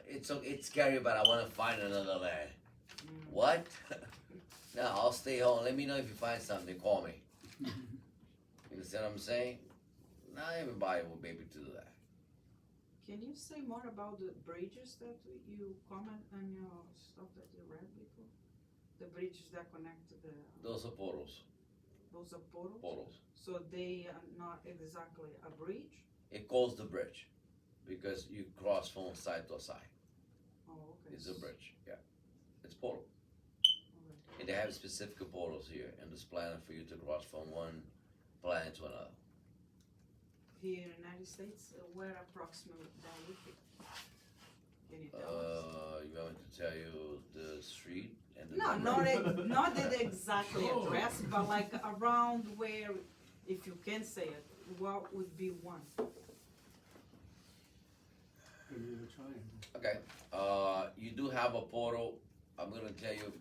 it's scary, but I want to find another land. What? No, I'll stay home. Let me know if you find something. Call me. You understand what I'm saying? Not everybody will be able to do that.
Can you say more about the bridges that you comment on your stuff that you read before? The bridges that connect to the...
Those are portals.
Those are portals?
Portals.
So they are not exactly a bridge?
It calls the bridge because you cross from side to side.
Oh, okay.
It's a bridge. Yeah, it's portal.
Okay.
And they have specific portals here in this planet for you to cross from one planet to another.
Here in the United States, where approximately that would be? Can you tell us?
You want me to tell you the street and the
No,
number?
not the exactly address, but like around where, if you can say it, what would be one?
Bermuda Triangle.
Okay. You do have a portal. I'm gonna tell you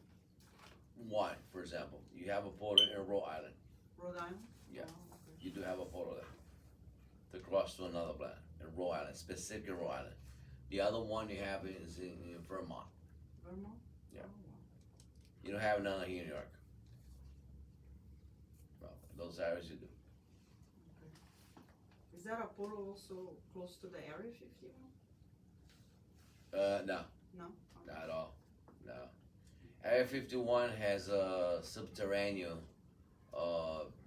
one, for example. You have a portal in Rhode Island.
Rhode Island?
Yeah.
Oh, okay.
You do have a portal there to cross to another planet in Rhode Island, specific in Rhode Island. The other one you have is in Vermont.
Vermont?
Yeah.
Oh, wow.
You don't have none here in New York. Well, those areas you do.
Is that a portal also close to the Area 51?
No,
No?
not at all. No. Area 51 has subterranean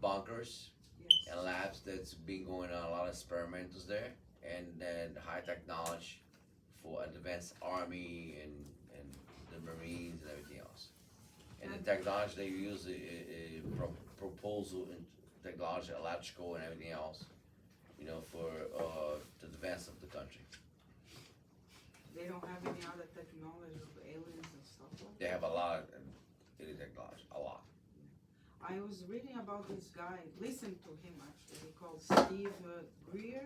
bunkers
Yes.
and labs that's been going on, a lot of experimentals there, and then high technology for advanced army and the Marines and everything else. And the technology they use from proposal and technology, electrical and everything else, you know, for the advance of the country.
They don't have any other technology of aliens and stuff like
They have a lot of alien technology, a lot.
I was reading about this guy, listen to him actually, he called Steve Greer.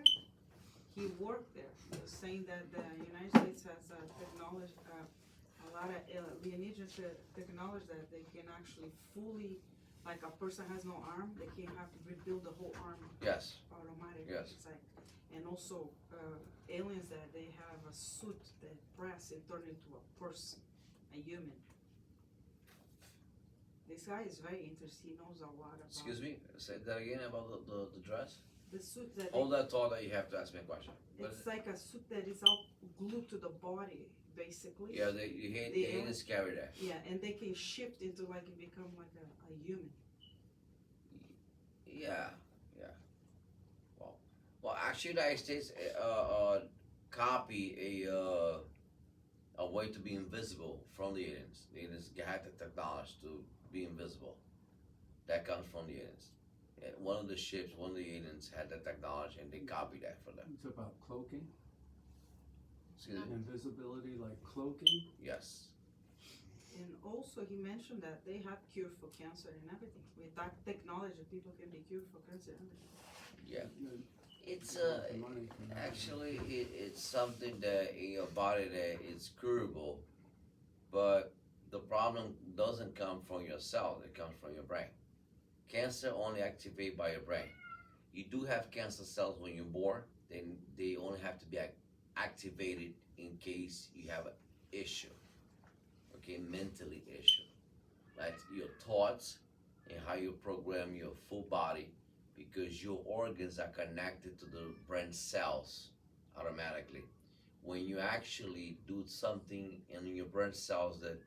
He worked there. He was saying that the United States has technology, a lot of alienígena technology that they can actually fully, like a person has no arm, they can have to rebuild the whole arm
Yes,
automatically.
Yes.
It's like, and also aliens that they have a suit that press and turn into a person, a human. This guy is very interesting. He knows a lot about.
excuse me, say that again about the dress?
The suit that
Hold that thought that you have to ask me a question. What is
it's like a suit that is all glued to the body, basically.
Yeah, the
The
aliens carry that.
Yeah, and they can shift into like and become like a human.
Yeah, yeah. Well, actually, the United States copy a way to be invisible from the aliens. The aliens had the technology to be invisible. That comes from the aliens. And one of the ships, one of the aliens had the technology, and they copied that for them.
It's about cloaking,
Excuse me?
invisibility, like cloaking.
Yes.
And also, he mentioned that they have cure for cancer and everything. With that technology, people can be cured for cancer and everything.
Yeah.
You
It's
know, the money from that.
actually it's something that in your body that is curable, but the problem doesn't come from your cells, it comes from your brain. Cancer only activated by your brain. You do have cancer cells when you're born, then they only have to be activated in case you have an issue, okay, mentally issue, like your thoughts and how you program your full body, because your organs are connected to the brain cells automatically. When you actually do something in your brain cells that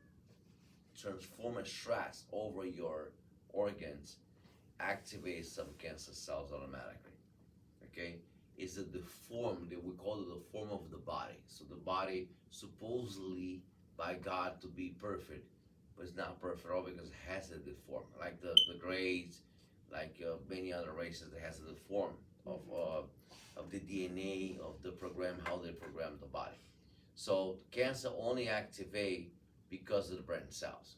transform a stress over your organs, activates some cancer cells automatically. Okay? It's the form that we call it the form of the body. So the body supposedly by God to be perfect, but it's not perfect at all because it has a deform. Like the Greys, like many other races that has a deform of the DNA of the program, how they program the body. So cancer only activate because of the brain cells.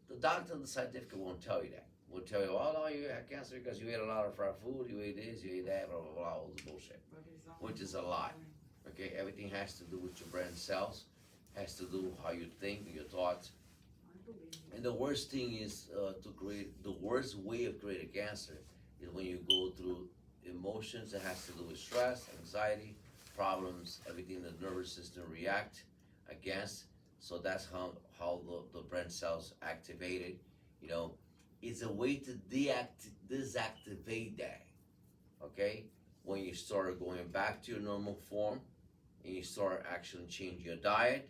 The doctor and the scientific won't tell you that. Will tell you, oh no, you had cancer because you ate a lot of fried food, you ate this, you ate that, blah blah blah, all the bullshit.
But it's all
Which is a lie. Okay, everything has to do with your brain cells, has to do how you think, your thoughts.
I believe you.
And the worst thing is the worst way of creating cancer is when you go through emotions that has to do with stress, anxiety, problems, everything the nervous system react against. So that's how the brain cells activated. You know, it's a way to deactivate that. Okay, when you start going back to your normal form, and you start actually change your diet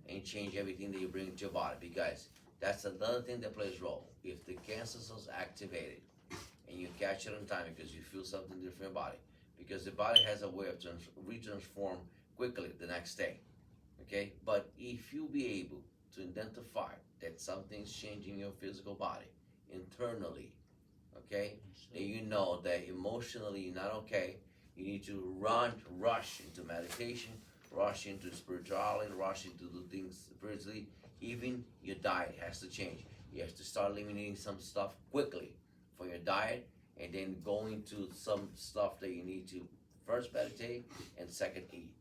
and change everything that you bring into your body, because that's another thing that plays a role. If the cancer cells activated and you catch it on time because you feel something different in your body, because the body has a way of retransform quickly the next day. Okay, but if you be able to identify that something's changing your physical body internally, okay, then you know that emotionally you're not okay. You need to rush into meditation, rush into spirituality, rush into the things spiritually. Even your diet has to change. You have to start eliminating some stuff quickly from your diet, and then go into some stuff that you need to first meditate and second eat.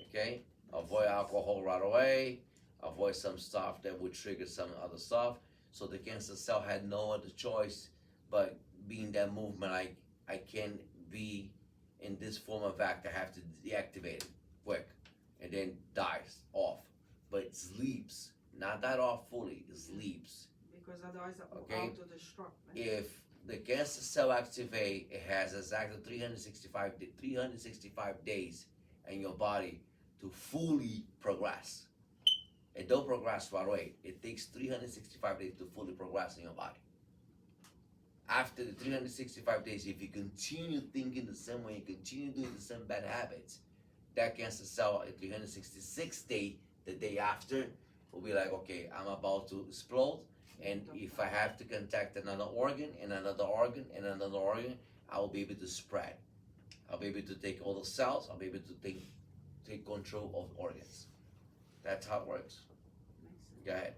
Okay? Avoid alcohol right away. Avoid some stuff that would trigger some other stuff. So the cancer cell had no other choice but being that movement. I can't be in this form of act. I have to deactivate it quick, and then dies off. But it sleeps, not that off fully. It sleeps.
Because otherwise,
Okay.
out to destruct. Right?
If the cancer cell activate, it has exactly 365 days in your body to fully progress. It don't progress right away. It takes 365 days to fully progress in your body. After the 365 days, if you continue thinking the same way, you continue doing the same bad habits, that cancer cell at 366 day, the day after, will be like, okay, I'm about to explode, and if I have to contact another organ and another organ and another organ, I will be able to spread. I'll be able to take all the cells. I'll be able to take control of organs. That's how it works. Go ahead.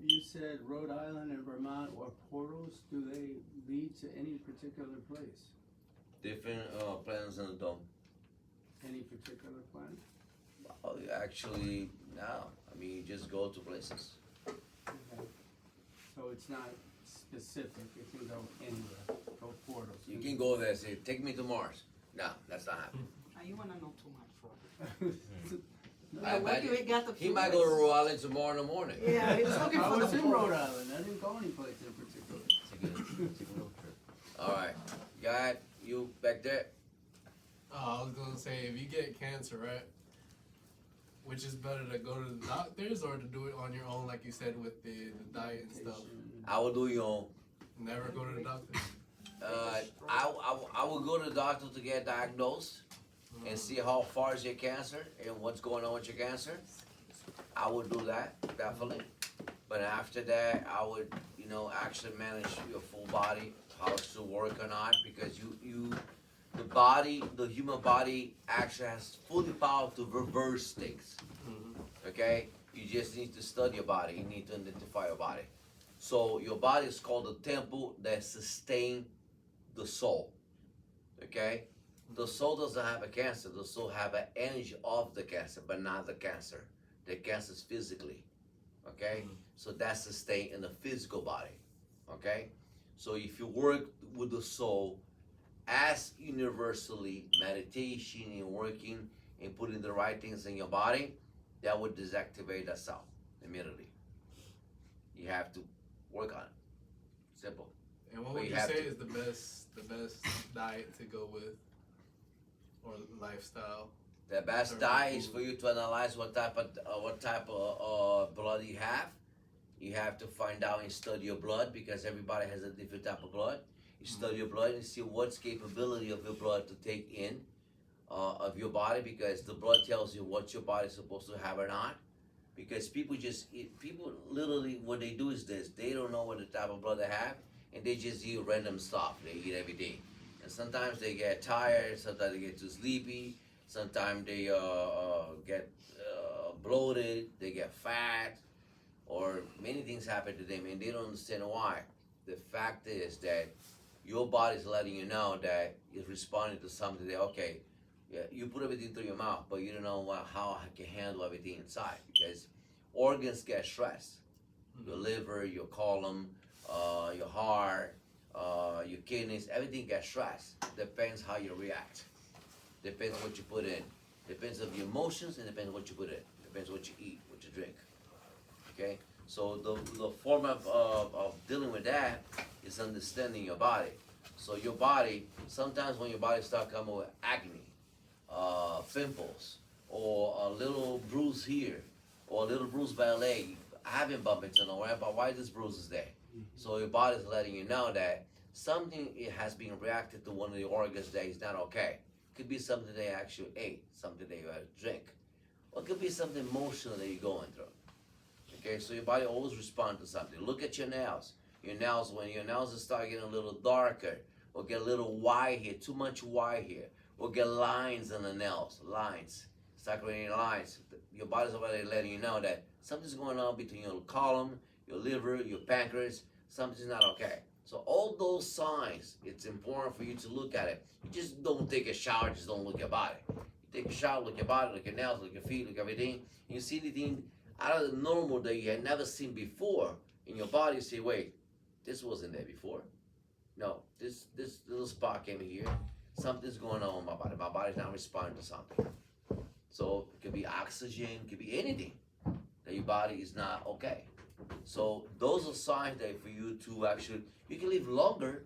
You said Rhode Island and Vermont were portals. Do they lead to any particular place?
Different planets in the dome.
Any particular planet?
Oh, actually, no. I mean, you just go to places.
Okay. So it's not specific. It can go anywhere. Go portals.
You can go there and say, take me to Mars. No, that's not happening.
You wanna know too much for it.
I
What do we got the
He might go to Rhode Island tomorrow in the morning.
Yeah, he's looking
I
for
was
the
in Rhode
portal.
Island. I didn't go any place in particular.
It's a good road trip.
All right. Guy, you back there?
Oh, I was gonna say, if you get cancer, right? Which is better, to go to the doctors or to do it on your own, like you said, with the diet and stuff?
I will do your own.
Never go to the doctor.
I will go to the doctor to get diagnosed and see how far is your cancer and what's going on with your cancer. I would do that, definitely. But after that, I would, actually manage your full body, how it's to work or not, because the human body actually has fully power to reverse things. Okay? You just need to study your body. You need to identify your body. So your body is called the temple that sustains the soul. Okay? The soul doesn't have a cancer. The soul have an energy of the cancer, but not the cancer. The cancer is physically. Okay? So that's sustained in the physical body. Okay? So if you work with the soul as universally meditation and working and putting the right things in your body, that would deactivate that cell immediately. You have to work on it. Simple.
And what
But
would
you
you
have
say
to-
is the best diet to go with, or lifestyle?
The best
Or
diet is
food.
for you to analyze what type of blood you have. You have to find out and study your blood, because everybody has a different type of blood. You study your blood and see what's capability of your blood to take in of your body, because the blood tells you what your body is supposed to have or not. Because people literally, what they do is this: they don't know what the type of blood they have, and they just eat random stuff. They eat every day, and sometimes they get tired, sometimes they get too sleepy, sometimes they get bloated, they get fat, or many things happen to them, and they don't understand why. The fact is that your body's letting you know that it's responding to something that, okay, yeah, you put everything through your mouth, but you don't know how I can handle everything inside, because organs get stressed. Your liver, your colon, your heart, your kidneys, everything gets stressed. Depends how you react. Depends what you put in. Depends on your emotions, and depends what you put in. Depends what you eat, what you drink. Okay? So the form of dealing with that is understanding your body. So your body, sometimes when your body starts coming with acne, pimples, or a little bruise here, or a little bruise by a leg, I haven't bumped into nowhere, but why this bruise is there? So your body's letting you know that something it has been reacted to one of the organs that is not okay. Could be something they actually ate, something that you had to drink, or it could be something emotional that you're going through. Okay, so your body always responds to something. Look at your nails. Your nails, when your nails start getting a little darker, or get a little white here, too much white here, or get lines in the nails, lines, start creating lines. Your body's already letting you know that something's going on between your colon, your liver, your pancreas. Something's not okay. So all those signs, it's important for you to look at it. You just don't take a shower, just don't look at your body. You take a shower, look at your body, look at your nails, look at your feet, look at everything. You see anything out of the normal that you had never seen before in your body, you say, wait, this wasn't there before. No, this little spot came here. Something's going on with my body. My body's not responding to something. So it could be oxygen, it could be anything. That your body is not okay. So those are signs that for you to actually, you can live longer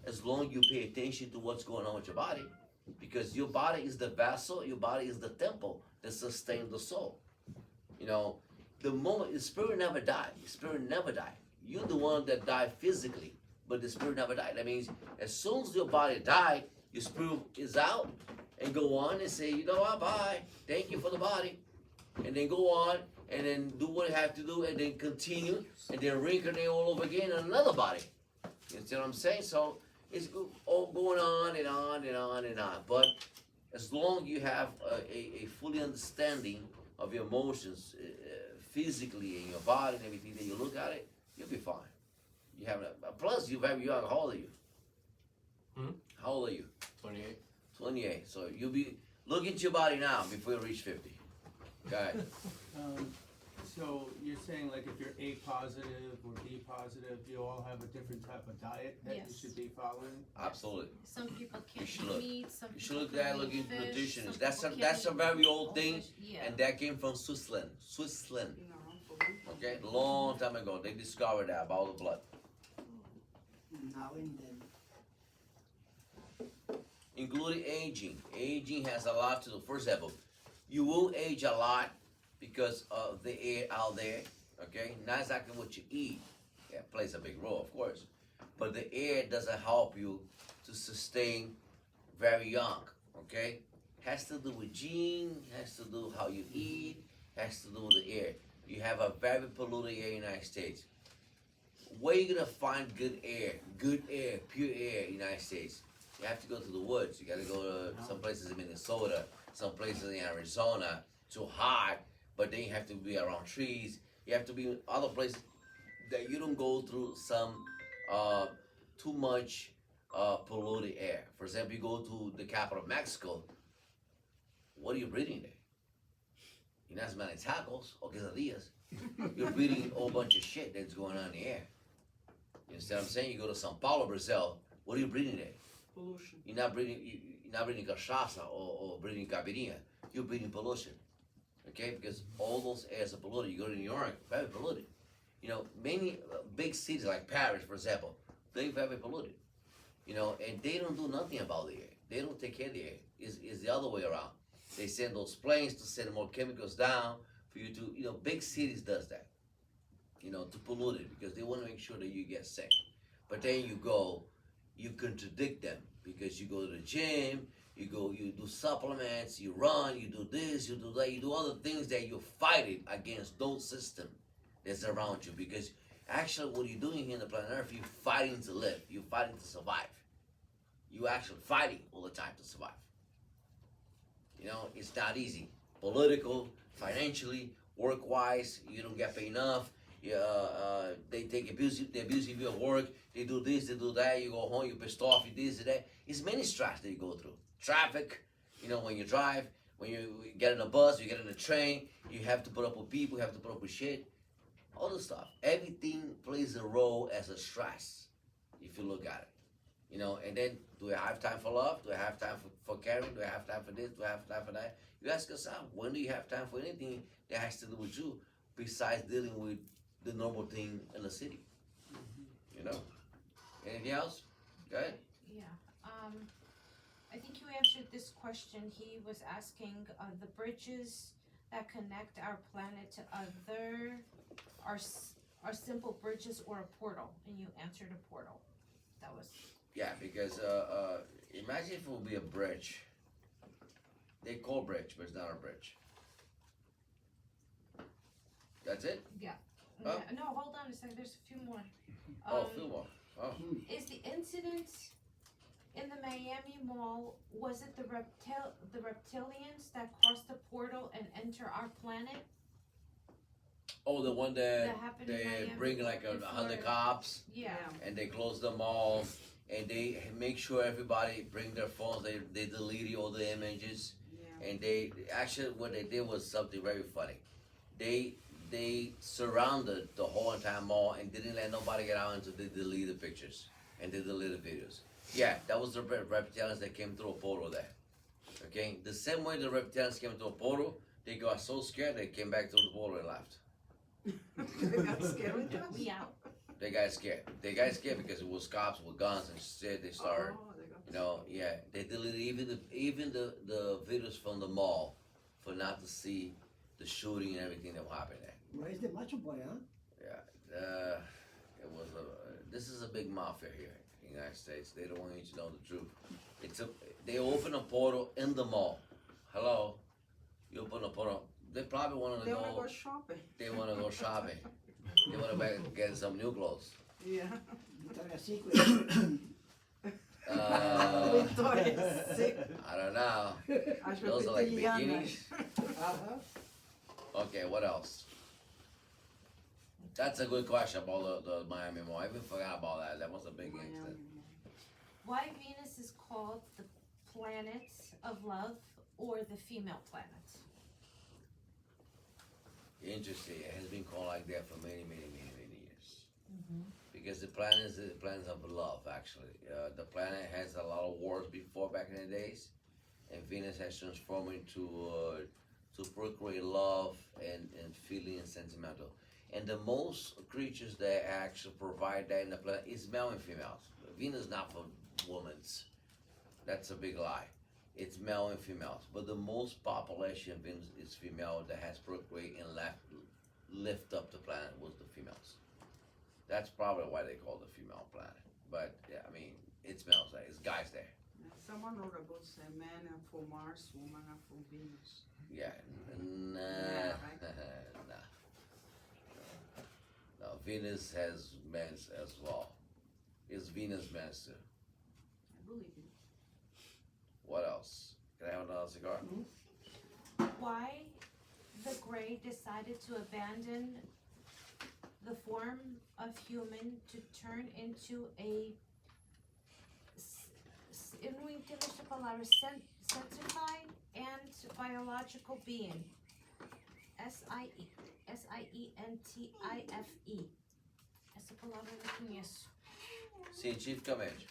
as long as you pay attention to what's going on with your body. Because your body is the vessel, your body is the temple that sustains the soul. You know, the moment the spirit never died, the spirit never died. You're the one that died physically, but the spirit never died. That means as soon as your body died, your spirit is out and go on and say, you know what, bye, thank you for the body. And then go on and then do what you have to do and then continue and then reincarnate all over again in another body. You see what I'm saying? So it's all going on and on and on and on. But as long as you have a fully understanding of your emotions physically in your body and everything that you look at it, you'll be fine. You have plus you're very young. How old are you? How old are you?
28.
28. So you'll be look into your body now before you reach 50. Okay.
So you're saying like if you're A positive or B positive, you all have a different type of diet that you
Yes.
should be following?
Absolutely.
Some people
You
can't
should
eat
look.
meat, some
You should
people
look
can
at
eat
looking
fish,
nutritionists.
some
That's
people
that's a
can't
very
eat
old
all
thing,
fish. Yeah.
and that came from Switzerland. Switzerland.
No,
Okay, long time ago they discovered that about the blood.
Now and then.
Including aging. Aging has a lot to do. For example, you will age a lot because of the air out there. Okay, not exactly what you eat. Yeah, plays a big role, of course. But the air doesn't help you to sustain very young. Okay, has to do with gene, has to do how you eat, has to do with the air. You have a very polluted air in the United States. Where you gonna find good air, pure air in the United States? You have to go to the woods. You gotta go to some places in Minnesota, some places in Arizona. Too hot, but then you have to be around trees. You have to be in other places that you don't go through some too much polluted air. For example, you go to the capital of Mexico. What are you breathing there? You're not smelling tacos or quesadillas. You're breathing a whole bunch of shit that's going on in the air. You understand what I'm saying? You go to Sao Paulo, Brazil. What are you breathing there?
pollution.
You're not breathing cachaça or breathing caipirinha. You're breathing pollution. Okay, because all those airs are polluted. You go to New York, very polluted. You know, many big cities like Paris, for example, they're very polluted. You know, and they don't do nothing about the air. They don't take care of the air. It's the other way around. They send those planes to send more chemicals down for you to, you know, big cities does that. You know, to pollute it because they want to make sure that you get sick. But then you contradict them because you go to the gym, you do supplements, you run, you do this, you do that, you do other things that you're fighting against those systems that's around you. Because actually what you're doing here on the planet Earth, you're fighting to live, you're fighting to survive. You're actually fighting all the time to survive. You know, it's not easy. Political, financially, work-wise, you don't get paid enough. They abuse you at work. They do this, they do that. You go home, you're pissed off, you this and that. It's many stress that you go through. Traffic, you know, when you drive, when you get in a bus, you get in a train, you have to put up with people, you have to put up with shit. All the stuff. Everything plays a role as a stress, if you look at it. You know, and then do I have time for love? Do I have time for caring? Do I have time for this? Do I have time for that? You ask yourself, when do you have time for anything that has to do with you besides dealing with the normal thing in the city? You know? Anything else? Go ahead.
Yeah. I think you answered this question. He was asking the bridges that connect our planet to other are simple bridges or a portal, and you answered a portal. That was
Yeah, because imagine if it would be a bridge. They call bridge, but it's not a bridge. That's it?
yeah.
Oh.
Yeah. No, hold on a second. There's a few more.
Oh, Fillmore. Oh.
Is the incident in the Miami Mall, was it the reptilians that crossed the portal and enter our planet?
Oh, the one that
That happened in
they
Miami
bring like
in
100
Florida.
cops
Yeah.
and they close the mall and they make sure everybody bring their phones. They deleted all the images
Yeah.
and they actually what they did was something very funny. They surrounded the whole entire mall and didn't let nobody get out until they deleted the pictures and they deleted videos. Yeah, that was the reptilians that came through a portal there. Okay, the same way the reptilians came through a portal, they got so scared they came back through the portal and left.
They got scared with us.
We out.
They got scared. They got scared because it was cops with guns and shit. They started,
Oh, they got
you know, yeah. They deleted even the videos from the mall for not to see the shooting and everything that happened there.
Where's the macho boy, huh?
Yeah, it was a. This is a big mafia here in the United States. They don't want you to know the truth. They open a portal in the mall. Hello, you open a portal. They probably want to
They wanna
go.
go shopping.
They want to go shopping. They want to get some new clothes.
Yeah.
Victoria's Secret.
Victoria's Secret.
I don't know.
As
Those are like
reptilianas.
bikinis.
Uh-huh.
Okay, what else? That's a good question about the Miami Mall. I even forgot about that. That was a big incident.
Why Venus is called the planet of love or the female planet?
Interesting. It has been called like that for many years. Because the planet is the planet of love, actually. The planet has a lot of wars before back in the days, and Venus has transformed into to procreate love and feeling and sentimental. And the most creatures that actually provide that in the planet is male and females. Venus is not for women's. That's a big lie. It's male and females. But the most population of Venus is female that has procreate and lift up the planet was the females. That's probably why they call it the female planet. But yeah, I mean, it's males there. It's guys there.
Someone wrote a book saying men are for Mars, women are for Venus.
Yeah, nah,
Yeah, right.
nah. No, Venus has men as well. It's Venus men too.
I believe you.
What else? Can I have another cigar?
Why the Grey decided to abandon the form of human to turn into a sentified and biological being. Sientife. Essa palavra eu não conheço.
Cientificamente.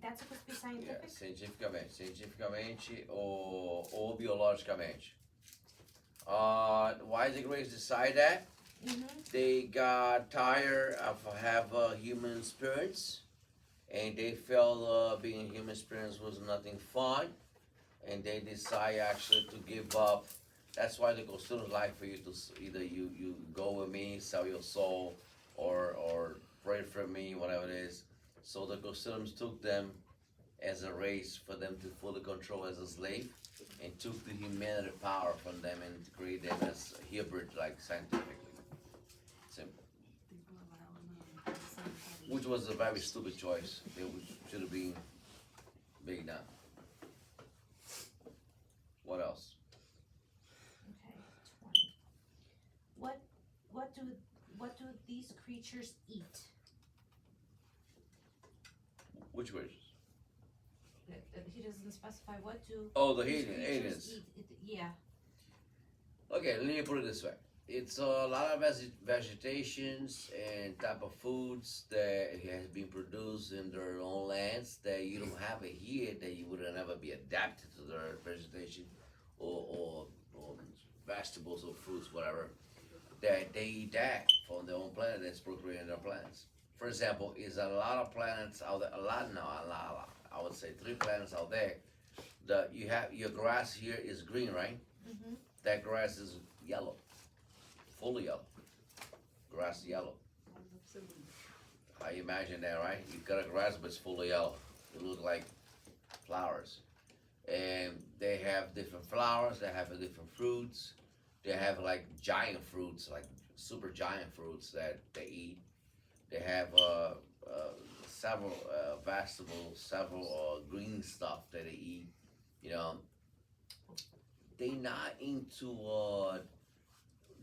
That's supposed to be
Yeah,
scientific?
cientificamente. Cientificamente or biologicamente. Why the Greys decide that? They got tired of having human spirits, and they felt being human spirits was nothing fun, and they decide actually to give up. That's why the custodians like for you to either you go with me, sell your soul, or pray for me, whatever it is. So the custodians took them as a race for them to fully control as a slave, and took the humanity power from them and created them as hybrid, like scientifically. Simple. Which was a very stupid choice. It should have been big now. What else?
Okay, 20. What do these creatures eat?
Which creatures?
He doesn't specify what do
Oh, the
these
aliens.
creatures eat. Yeah.
Okay, let me put it this way. It's a lot of vegetations and type of foods that has been produced in their own lands that you don't have it here, that you would never be adapted to their vegetation or vegetables or fruits, whatever, that they eat that from their own planet that's procreating their planets. For example, is a lot of planets out there, a lot, I would say 3 planets out there, that you have, your grass here is green, right? That grass is yellow. Fully yellow. Grass is yellow. I imagine that, right? You cut a grass, but it's fully yellow. It looks like flowers. And they have different flowers, they have different fruits. They have like giant fruits, like super giant fruits that they eat. They have several vegetables, several green stuff that they eat. You know, they not into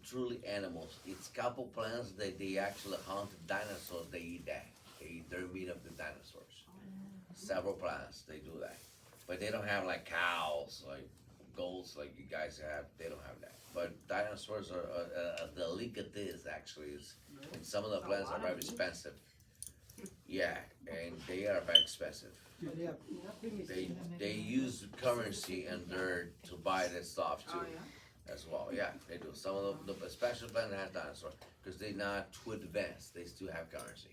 truly animals. It's couple plants that they actually hunt dinosaurs. They eat that. They eat their meat of the dinosaurs. Several plants they do that, but they don't have like cows, like goats, like you guys have. They don't have that. But dinosaurs are a delicatessen actually. And some of the plants are very expensive. Yeah, and they are very expensive. They use currency and dirt to buy that stuff too.
Oh, yeah?
as well. Yeah, they do. Some of the special planet has dinosaur because they're not too advanced. They still have currency.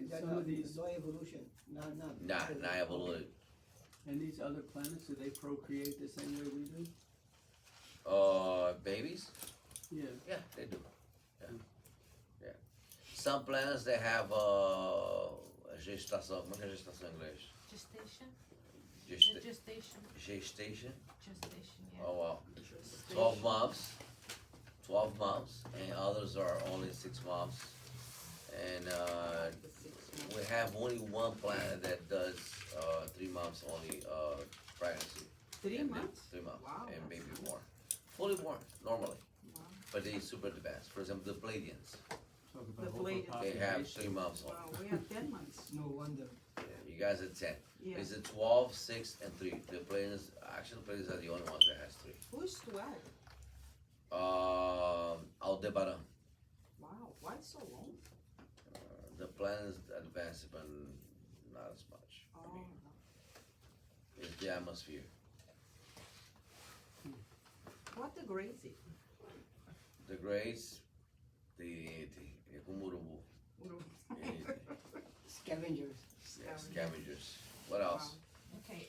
That's
Some of these,
no evolution, not.
Not evolution.
and these other planets, do they procreate the same way we do?
Babies?
Yeah.
Yeah, they do. Yeah. Yeah. Some planets they have gestação. Como é que é gestação em inglês?
Gestation?
Gesta-
Gestation.
gestation.
Gestation, yeah.
Oh wow. 12 months. 12 months, and others are only 6 months. And we have only one planet that does 3 months only pregnancy.
3
And
months?
3 months,
Wow,
and
that's
maybe
nice.
more. Fully born normally,
Wow.
but they super advanced. For example, the Pleiadians,
Talk
The
about
blade.
they have
overpopulation.
3 months only.
Wow, we have 10 months.
No wonder.
You guys are 10.
Yeah.
Is it 12, 6, and 3? The Pleiadians, actually, the Pleiadians are the only ones that has 3.
Who's 12?
Aldebaran.
Wow, why so long?
The planet is advanced, but not as much.
Oh,
It's the atmosphere.
what the crazy?
The grades, the Kumurubu,
Scavengers.
scavengers. What else?
Okay,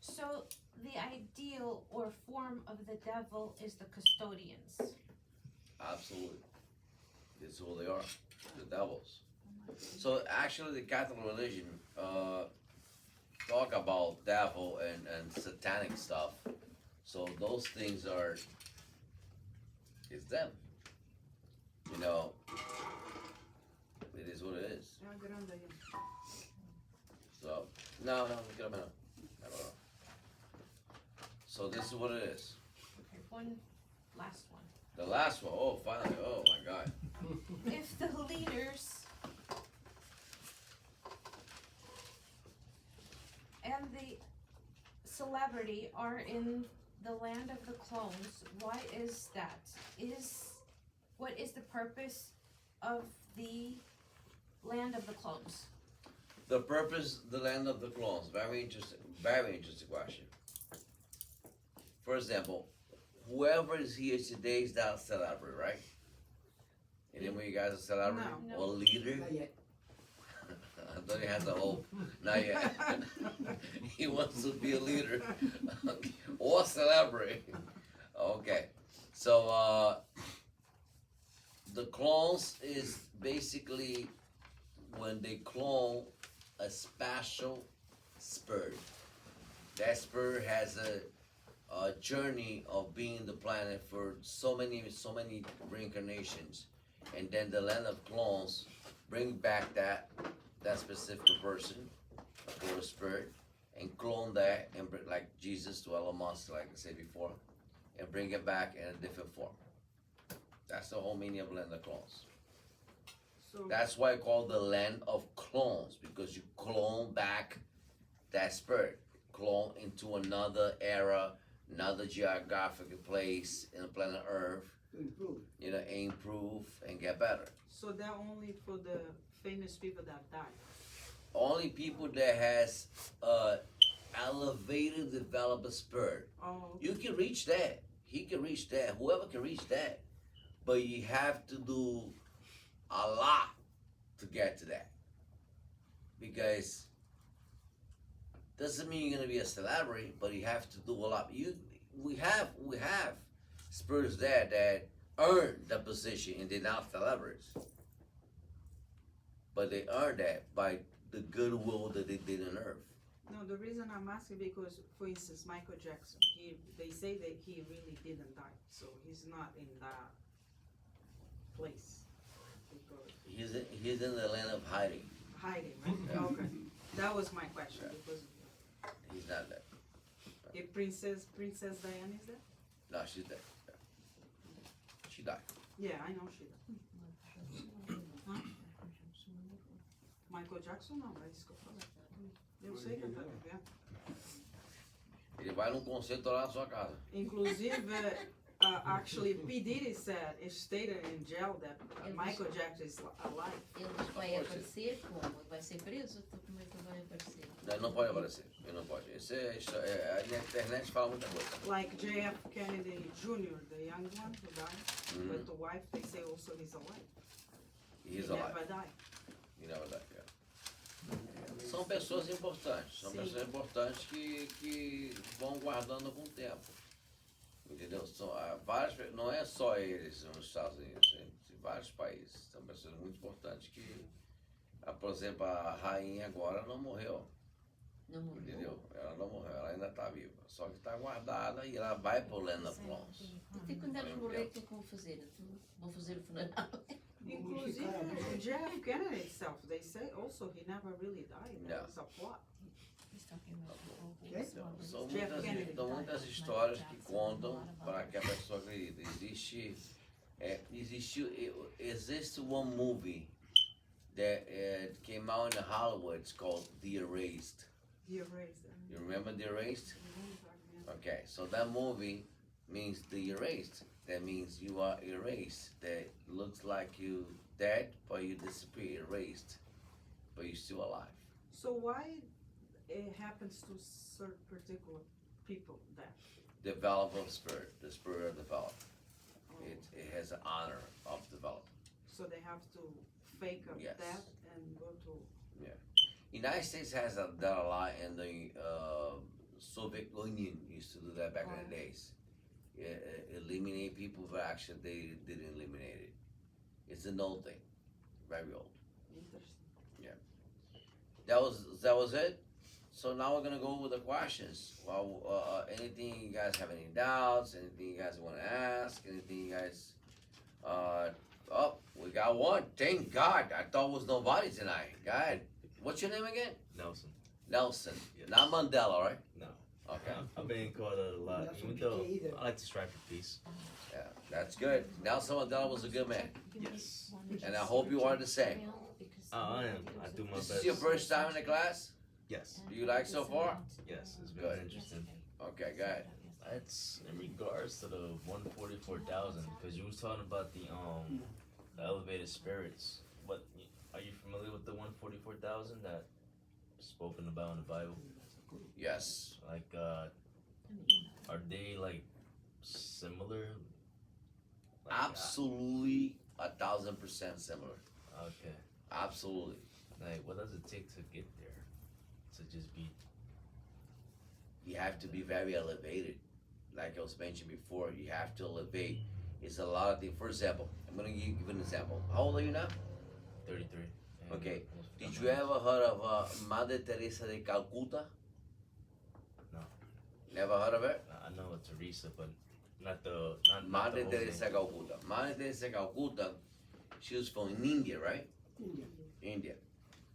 so the ideal or form of the devil is the custodians.
Absolutely. That's who they are, the devils. So actually, the Catholic religion talk about devil and satanic stuff. So those things are, it's them. You know, it is what it is.
É a grande aí.
So no, look at them. No. So this is what it is.
Okay, one last one.
The last one. Oh, finally. Oh my God.
If the leaders and the celebrity are in the land of the clones, why is that? What is the purpose of the land of the clones?
The purpose, the land of the clones. Very interesting question. For example, whoever is here today is not a celebrity, right? Any of you guys a celebrity
No.
or leader?
Not yet.
Anthony has a hope. Not yet. He wants to be a leader or a celebrity. Okay. So the clones is basically when they clone a special spirit. That spirit has a journey of being the planet for so many reincarnations, and then the land of clones bring back that specific person or spirit and clone that and bring, like Jesus to Elon Musk, like I said before, and bring it back in a different form. That's the whole meaning of land of clones.
So,
That's why I call the land of clones, because you clone back that spirit, clone into another era, another geographical place in the planet Earth,
To improve.
you know, improve and get better.
so that only for the famous people that die.
Only people that has elevated, developed spirit.
Oh,
You can reach that. He can reach that. Whoever can reach that. But you have to do a lot to get to that. Because doesn't mean you're gonna be a celebrity, but you have to do a lot. We have spirits there that earn the position and they're not celebrities. But they earned that by the goodwill that they did on earth.
no, the reason I'm asking because, for instance, Michael Jackson, they say that he really didn't die, so he's not in that place. Because
He's in the land of hiding.
hiding, right? Okay, that was my question, because
He's not there.
if Princess Diana is there?
No, she's dead. Yeah. She died.
Yeah, I know she does. Hã? Michael Jackson não, é isso que eu falei. Eu sei que tá vendo.
Ele vai num concerto lá na sua casa.
Inclusive, Actually, P. Diddy said, it stated in jail that Michael Jackson is alive.
Ele vai aparecer como? Vai ser preso? Como é que vai aparecer?
Não pode aparecer. Ele não pode. A internet fala muita coisa.
Like J.F. Kennedy Jr., the young one who died, with the wife, they say also he's alive.
He's
He
alive.
never died.
You know that, yeah. São pessoas importantes. São
Sim.
pessoas importantes que vão guardando com o tempo. Entendeu? São, não é só eles nos Estados Unidos, tem vários países. São pessoas muito importantes que, por exemplo, a rainha agora não morreu.
Não morreu.
Entendeu? Ela não morreu, ela ainda está viva. Só que está guardada e ela vai pro Land of Bronze.
Até quando eles morrerem, o que é que vão fazer? Então, vão fazer o funeral?
Inclusive, J.F. Kennedy itself, they say also he never really died. That
Yeah.
was a plot.
He's talking about the
Okay.
São
Jeff Kennedy.
muitas histórias que contam para que a pessoa acredite. Existe one movie that came out in Hollywood. It's called The Erased.
He erased them.
You remember The Erased? Okay, so that movie means the erased. That means you are erased. That looks like you dead, but you disappear, erased, but you're still alive.
So why it happens to certain particular people that?
Develop of spirit. The spirit of develop. It has an honor of development.
So they have to fake up
Yes.
that and go to.
United States has done a lot, and the Soviet Union used to do that back in the days. Eliminate people, but actually they didn't eliminate it. It's an old thing, very old.
Interesting.
That was it. So now we're gonna go with the questions. Well, anything you guys have any doubts? Anything you guys want to ask? Anything you guys? Oh, we got one. Thank God. I thought it was nobody tonight. Go ahead. What's your name again?
Nelson.
Nelson.
Yes.
Not Mandela, right?
No.
Okay.
I've been called a lot,
Nelson
even though
Piquet either.
I like to strive for peace.
Yeah, that's good. Nelson Mandela was a good man,
Yes.
and I hope you are the same.
I am. I do my
This
best.
is your first time in the class?
Yes.
Do you like so far?
Yes. It's been
Good.
interesting.
Okay, go ahead.
It's in regards to the 144,000 because you was talking about the elevated spirits. What are you familiar with the 144,000 that spoken about in the Bible?
Yes.
Like, are they like similar? Like,
Absolutely 1,000% similar.
Okay.
Absolutely.
Like, what does it take to get there? To just be.
You have to be very elevated. Like I was mentioned before, you have to elevate. It's a lot of things. For example, I'm going to give an example. How old are you now?
33. and
Okay.
almost
Did
become
you ever heard of Mother Teresa de Calcutta?
No.
Never heard of her?
I know it's Teresa, but not the. Not
Mother
the whole
Teresa
name.
Calcutta. Mother Teresa Calcutta, she was from India, right?
India.
India.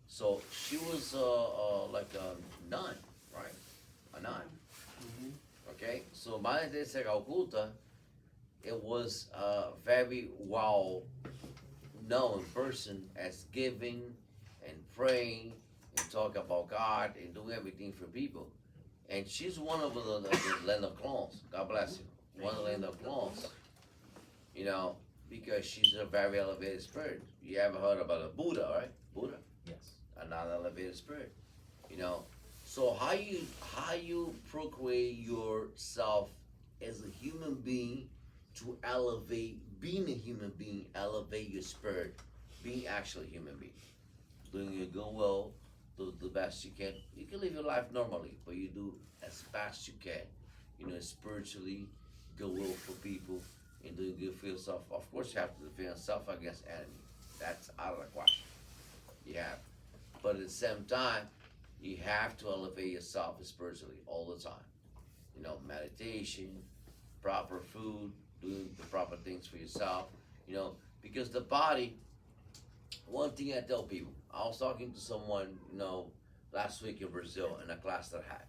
So she was like a nun, right? A nun. Okay. So Mother Teresa Calcutta, it was a very well known person as giving and praying and talk about God and doing everything for people. And she's one of the land of clones. God bless you. One of the land of clones. You know, because she's a very elevated spirit. You ever heard about a Buddha, right? Buddha,
Yes.
another elevated spirit. You know, so how you procreate yourself as a human being to elevate, being a human being, elevate your spirit, being actually a human being, doing your goodwill, do the best you can. You can live your life normally, but you do as fast you can. You know, spiritually, goodwill for people, and doing good for yourself. Of course, you have to defend yourself against enemy. That's out of the question. You have, but at the same time, you have to elevate yourself spiritually all the time. You know, meditation, proper food, doing the proper things for yourself. You know, because the body. One thing I tell people, I was talking to someone, you know, last week in Brazil in a class that I had,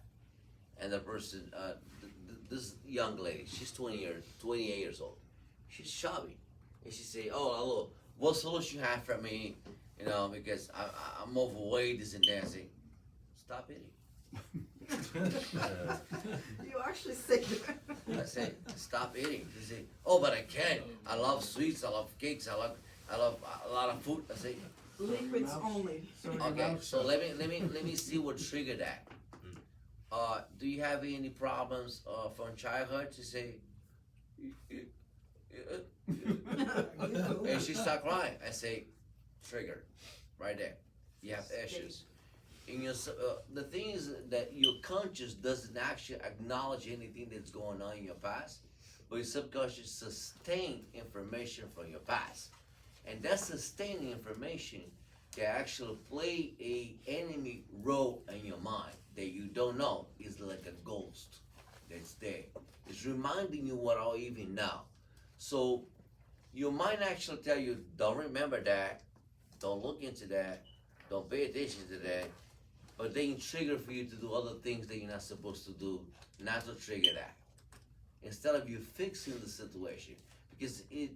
and the person, this young lady, she's 28 years old. She's chubby, and she say, "Oh, hello, what solution you have for me? You know, because I'm overweight, this and that." I say, "Stop eating."
You actually say that.
I say, stop eating. They say, oh, but I can't. I love sweets. I love cakes. I love a lot of food. I say,
Liquids only.
okay. So let me see what triggered that. Do you have any problems from childhood? She say, and she start crying. I say, trigger, right there. You have issues. And the thing is that your conscious doesn't actually acknowledge anything that's going on in your past, but your subconscious sustain information from your past, and that sustained information can actually play a enemy role in your mind that you don't know. Is like a ghost that's there. It's reminding you what I even know. So your mind actually tell you, don't remember that, don't look into that, don't pay attention to that, but then trigger for you to do other things that you're not supposed to do, not to trigger that. Instead of you fixing the situation, because it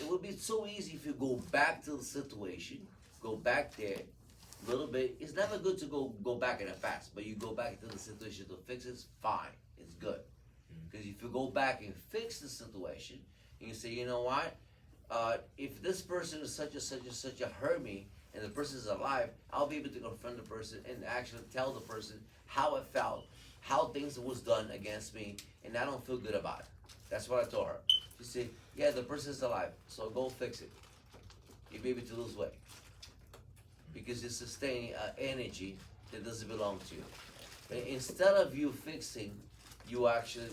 would be so easy if you go back to the situation, go back there a little bit. It's never good to go back in the past, but you go back to the situation to fix it, fine, it's good. Because if you go back and fix the situation, and you say, you know what, if this person is such a hurt me, and the person is alive, I'll be able to confront the person and actually tell the person how it felt, how things was done against me, and I don't feel good about it. That's what I told her. She said, yeah, the person is alive, so go fix it. You'll be able to lose weight. Because it's sustaining energy that doesn't belong to you. And instead of you fixing, you actually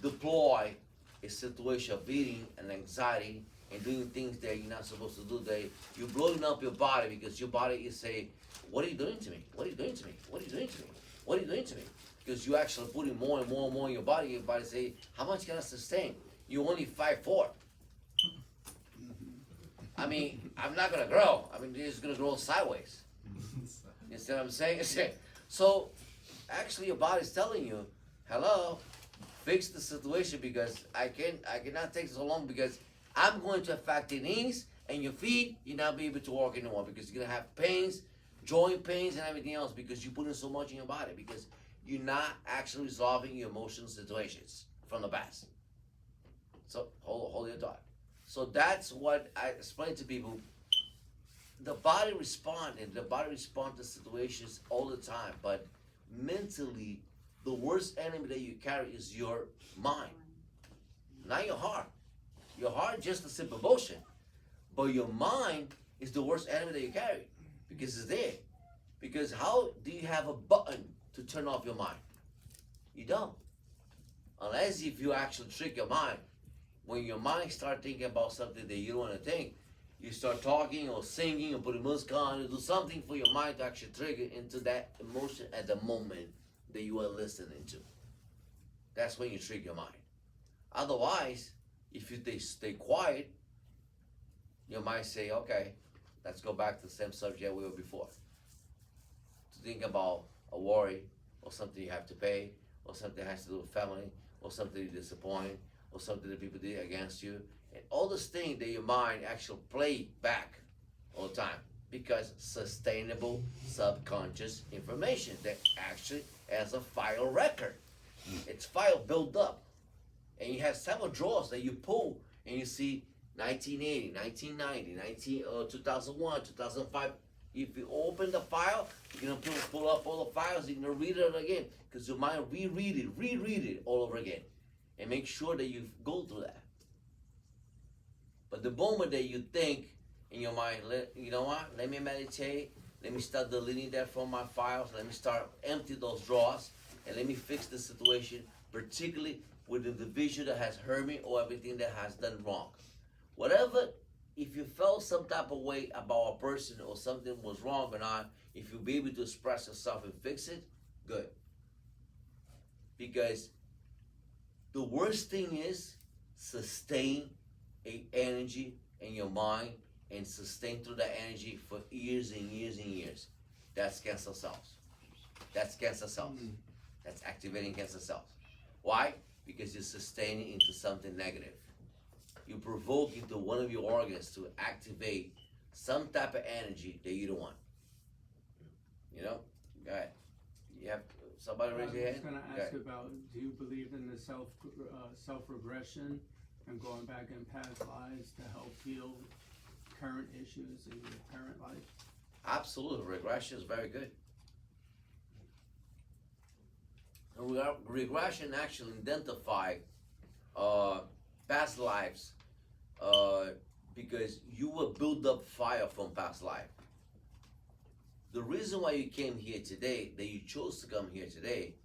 deploy a situation of eating and anxiety and doing things that you're not supposed to do. That you're blowing up your body because your body is saying, what are you doing to me? What are you doing to me? What are you doing to me? What are you doing to me? Because you're actually putting more and more and more in your body. Your body say, how much can I sustain? You're only 5'4". I mean, I'm not gonna grow. I mean, it's gonna grow sideways. You see what I'm saying? So, actually, your body's telling you, hello, fix the situation because I cannot take so long because I'm going to affect your knees and your feet. You're not be able to walk anymore because you're gonna have pains, joint pains, and everything else because you're putting so much in your body because you're not actually resolving your emotional situations from the past. So hold your thought. So that's what I explain to people. The body responds to situations all the time, but mentally, the worst enemy that you carry is your mind, not your heart. Your heart is just a simple emotion, but your mind is the worst enemy that you carry because it's there. Because how do you have a button to turn off your mind? You don't. Unless if you actually trick your mind. When your mind starts thinking about something that you don't want to think, you start talking or singing or putting music on, you do something for your mind to actually trigger into that emotion at the moment that you are listening to. That's when you trick your mind. Otherwise, if you stay quiet, your mind say, okay, let's go back to the same subject we were before. To think about a worry or something you have to pay or something that has to do with family or something you're disappointed or something that people did against you, and all those things that your mind actually play back all the time because sustainable subconscious information that actually has a file record. It's file built up, and you have several drawers that you pull, and you see 1980, 1990, 2001, 2005. If you open the file, you're gonna pull up all the files. You're gonna read it again because your mind reread it all over again. And make sure that you go through that. But the moment that you think in your mind, you know what, let me meditate, let me start deleting that from my files, let me start empty those drawers, and let me fix the situation, particularly with the individual that has hurt me or everything that has done wrong. Whatever, if you felt some type of way about a person or something was wrong or not, if you be able to express yourself and fix it, good. Because the worst thing is sustain a energy in your mind and sustain through that energy for years and years and years. That's cancer cells. That's cancer cells. That's activating cancer cells. Why? Because you're sustaining into something negative. You provoke into one of your organs to activate some type of energy that you don't want. You know? Go ahead. You have somebody raise your
I was
hand?
gonna
Okay.
ask about, do you believe in the self-regression and going back in past lives to help heal current issues in your current life?
Absolutely, regression is very good. And regression actually identify past lives because you will build up fire from past life. The reason why you came here today, that you chose to come here today,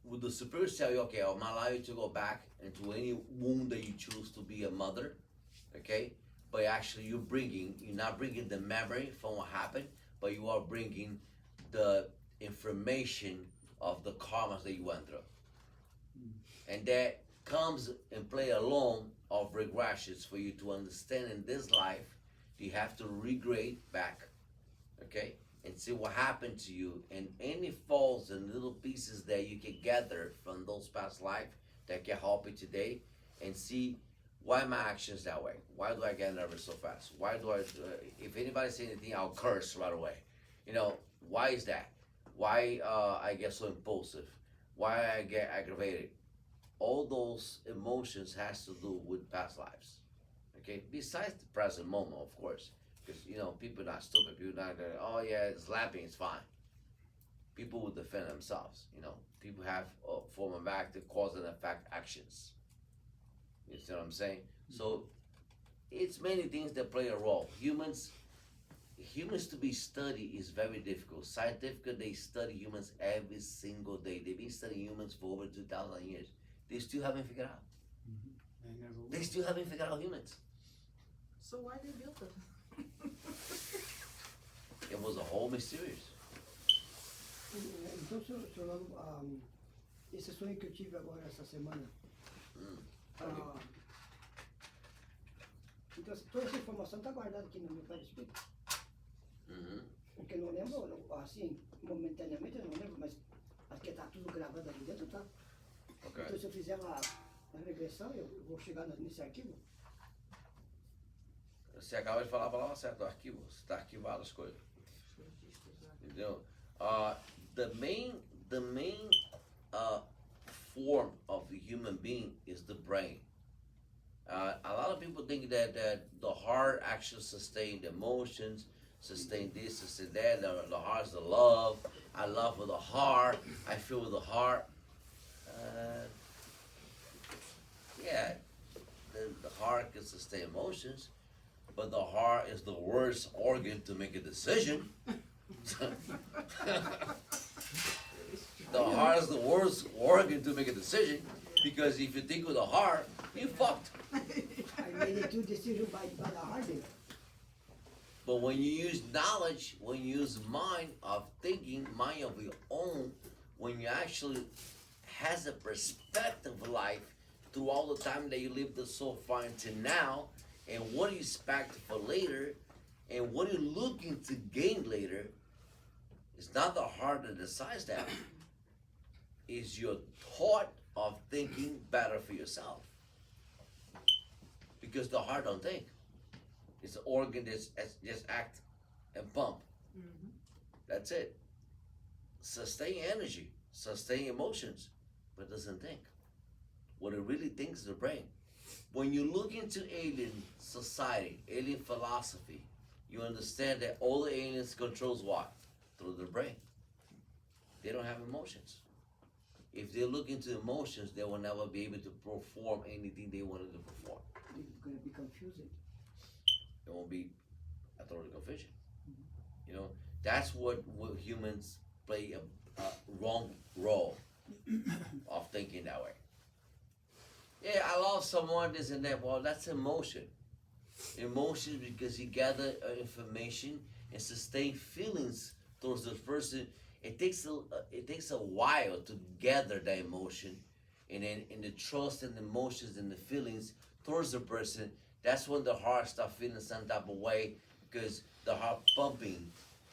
with the superior tell you, okay, I'll allow you to go back into any womb that you choose to be a mother, okay? But actually you're not bringing the memory from what happened, but you are bringing the information of the karmas that you went through. And that comes and play along of regressions for you to understand in this life, you have to regrade back, okay? And see what happened to you and any faults and little pieces that you can gather from those past life that can help you today and see why my actions that way. Why do I get nervous so fast? Why do I, if anybody say anything, I'll curse right away. You know, why is that? Why I get so impulsive? Why I get aggravated? All those emotions has to do with past lives, okay? Besides the present moment, of course, because you know people are not stupid. People are not going, oh yeah, slapping is fine. People will defend themselves. You know, people have a form of act, cause and effect actions. You see what I'm saying? So it's many things that play a role. Humans to be studied is very difficult. Scientifically, they study humans every single day. They've been studying humans for over 2,000 years. They still haven't figured out.
They never will.
They still haven't figured out humans.
So why they built it?
It was a whole mysterious.
Então, senhor, esse sonho que eu tive agora essa semana, então toda essa informação está guardada aqui no meu perispírito. Porque eu não lembro, assim, momentaneamente eu não lembro, mas acho que está tudo gravado ali dentro, tá?
Okay.
Então se eu fizer uma regressão, eu vou chegar nesse arquivo.
Você acaba de falar a palavra certa, o arquivo. Você está arquivado as coisas. Entendeu? The main form of the human being is the brain. A lot of people think that the heart actually sustains the emotions, sustain this, sustain that. The heart is the love. I love with the heart. I feel with the heart. Yeah, the heart can sustain emotions, but the heart is the worst organ to make a decision. The heart is the worst organ to make a decision because if you think with the heart, you fucked.
I made two decisions by the heart.
But when you use knowledge, when you use mind of thinking, mind of your own, when you actually has a perspective of life through all the time that you lived so far until now, and what you expect for later, and what you're looking to gain later, it's not the heart that decides that. It's your thought of thinking better for yourself. Because the heart don't think. It's an organ that just act and pump. That's it. Sustain energy, sustain emotions, but doesn't think. What it really thinks is the brain. When you look into alien society, alien philosophy, you understand that all the aliens controls what? Through the brain. They don't have emotions. If they look into emotions, they will never be able to perform anything they wanted to perform.
It's going to be confusing.
It won't be a total confusion. You know, that's what humans play a wrong role of thinking that way. Yeah, I love someone, this and that. Well, that's emotion. Emotion because you gather information and sustain feelings towards the person. It takes a while to gather that emotion, and then in the trust and the emotions and the feelings towards the person. That's when the heart starts feeling some type of way because the heart pumping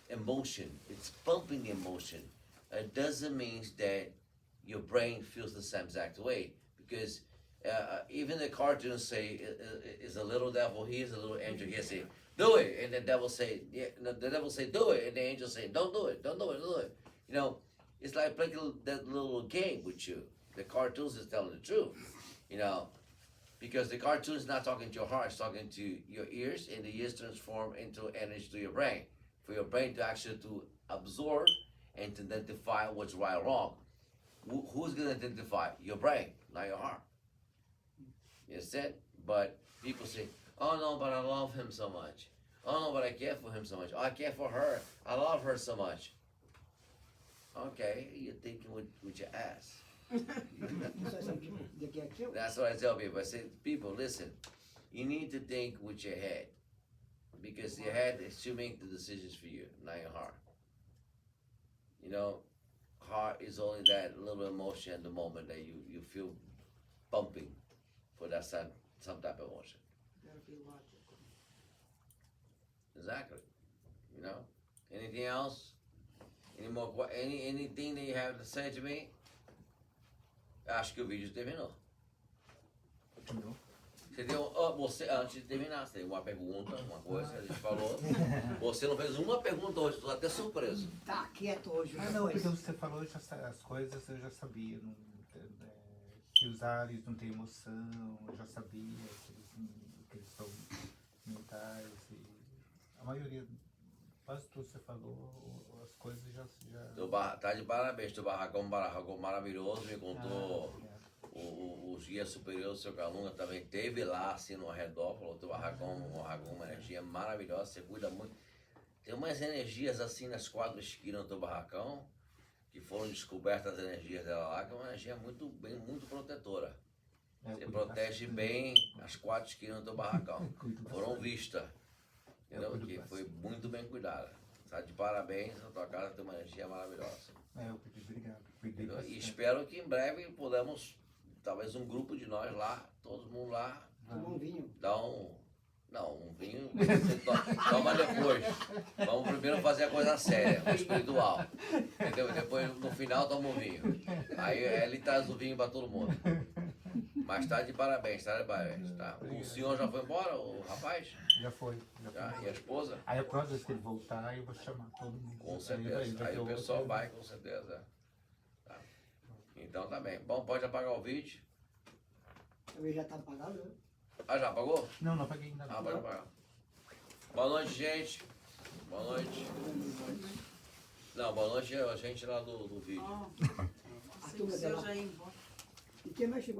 emotion. It's pumping emotion. It doesn't mean that your brain feels the same exact way because Even the cartoons say is a little devil, he is a little angel. He say, do it, and the devil say, yeah, no, the devil say, do it, and the angel say, don't do it, don't do it, don't do it. You know, it's like playing that little game with you. The cartoons is telling the truth, you know, because the cartoon is not talking to your heart, it's talking to your ears, and the ears transform into energy to your brain, for your brain to actually to absorb and to identify what's right or wrong. Who's gonna identify? Your brain, not your heart. You understand? But people say, oh no, but I love him so much. Oh no, but I care for him so much. Oh, I care for her. I love her so much. Okay, you're thinking with your ass.
Isso é sempre de que é aquilo.
That's what I tell people. I say, people, listen, you need to think with your head. Because your head is to make the decisions for you, not your heart. You know, heart is only that little emotion at the moment that you feel bumping for that some type of emotion.
Gotta be logical.
Exactly. You know? Anything else? Anything that you have to say to me? Acho que o vídeo terminou.
Continuou.
Você deu, você, antes de terminar, você tem uma pergunta, uma coisa que a gente falou. Você não fez uma pergunta hoje, estou até surpreso.
Tá quieto hoje.
Ah, não, porque você falou as coisas, eu já sabia. Que os ares não têm emoção, eu já sabia que eles são mentais. E a maioria, quase tudo que você falou, as coisas já...
Tá de parabéns, teu barracão maravilhoso, me contou. Os guias superiores do seu Calunga também teve lá, assim, no redor, falou, teu barracão, uma energia maravilhosa, você cuida muito. Tem umas energias assim nas 4 esquinas do teu barracão, que foram descobertas as energias dela lá, que é uma energia muito protetora. Você protege bem as 4 esquinas do teu barracão. Foram vistas, entendeu? Que foi muito bem cuidada. Tá de parabéns, a tua casa tem uma energia maravilhosa.
Eu pedi, obrigado.
E espero que em breve podamos, talvez um grupo de nós lá, todo mundo lá,
Tomar um vinho.
dar um vinho, você toma depois. Vamos primeiro fazer a coisa séria, o espiritual. Entendeu? Depois, no final, toma um vinho. Aí ele traz o vinho para todo mundo. Mas tá de parabéns, tá? O senhor já foi embora, o rapaz?
Já foi.
Já? E a esposa?
Aí a próxima vez que ele voltar, eu vou chamar todo mundo.
Com certeza. Aí o pessoal vai, com certeza. Tá. Então tá bem. Bom, pode apagar o vídeo.
Também já tá apagado, né?
Ah, já apagou?
Não apaguei ainda.
Ah, pode apagar. Boa noite, gente. Boa noite. Não, boa noite a gente lá do vídeo.
Ó, se o seu já ia embora.
E quem mais chegou?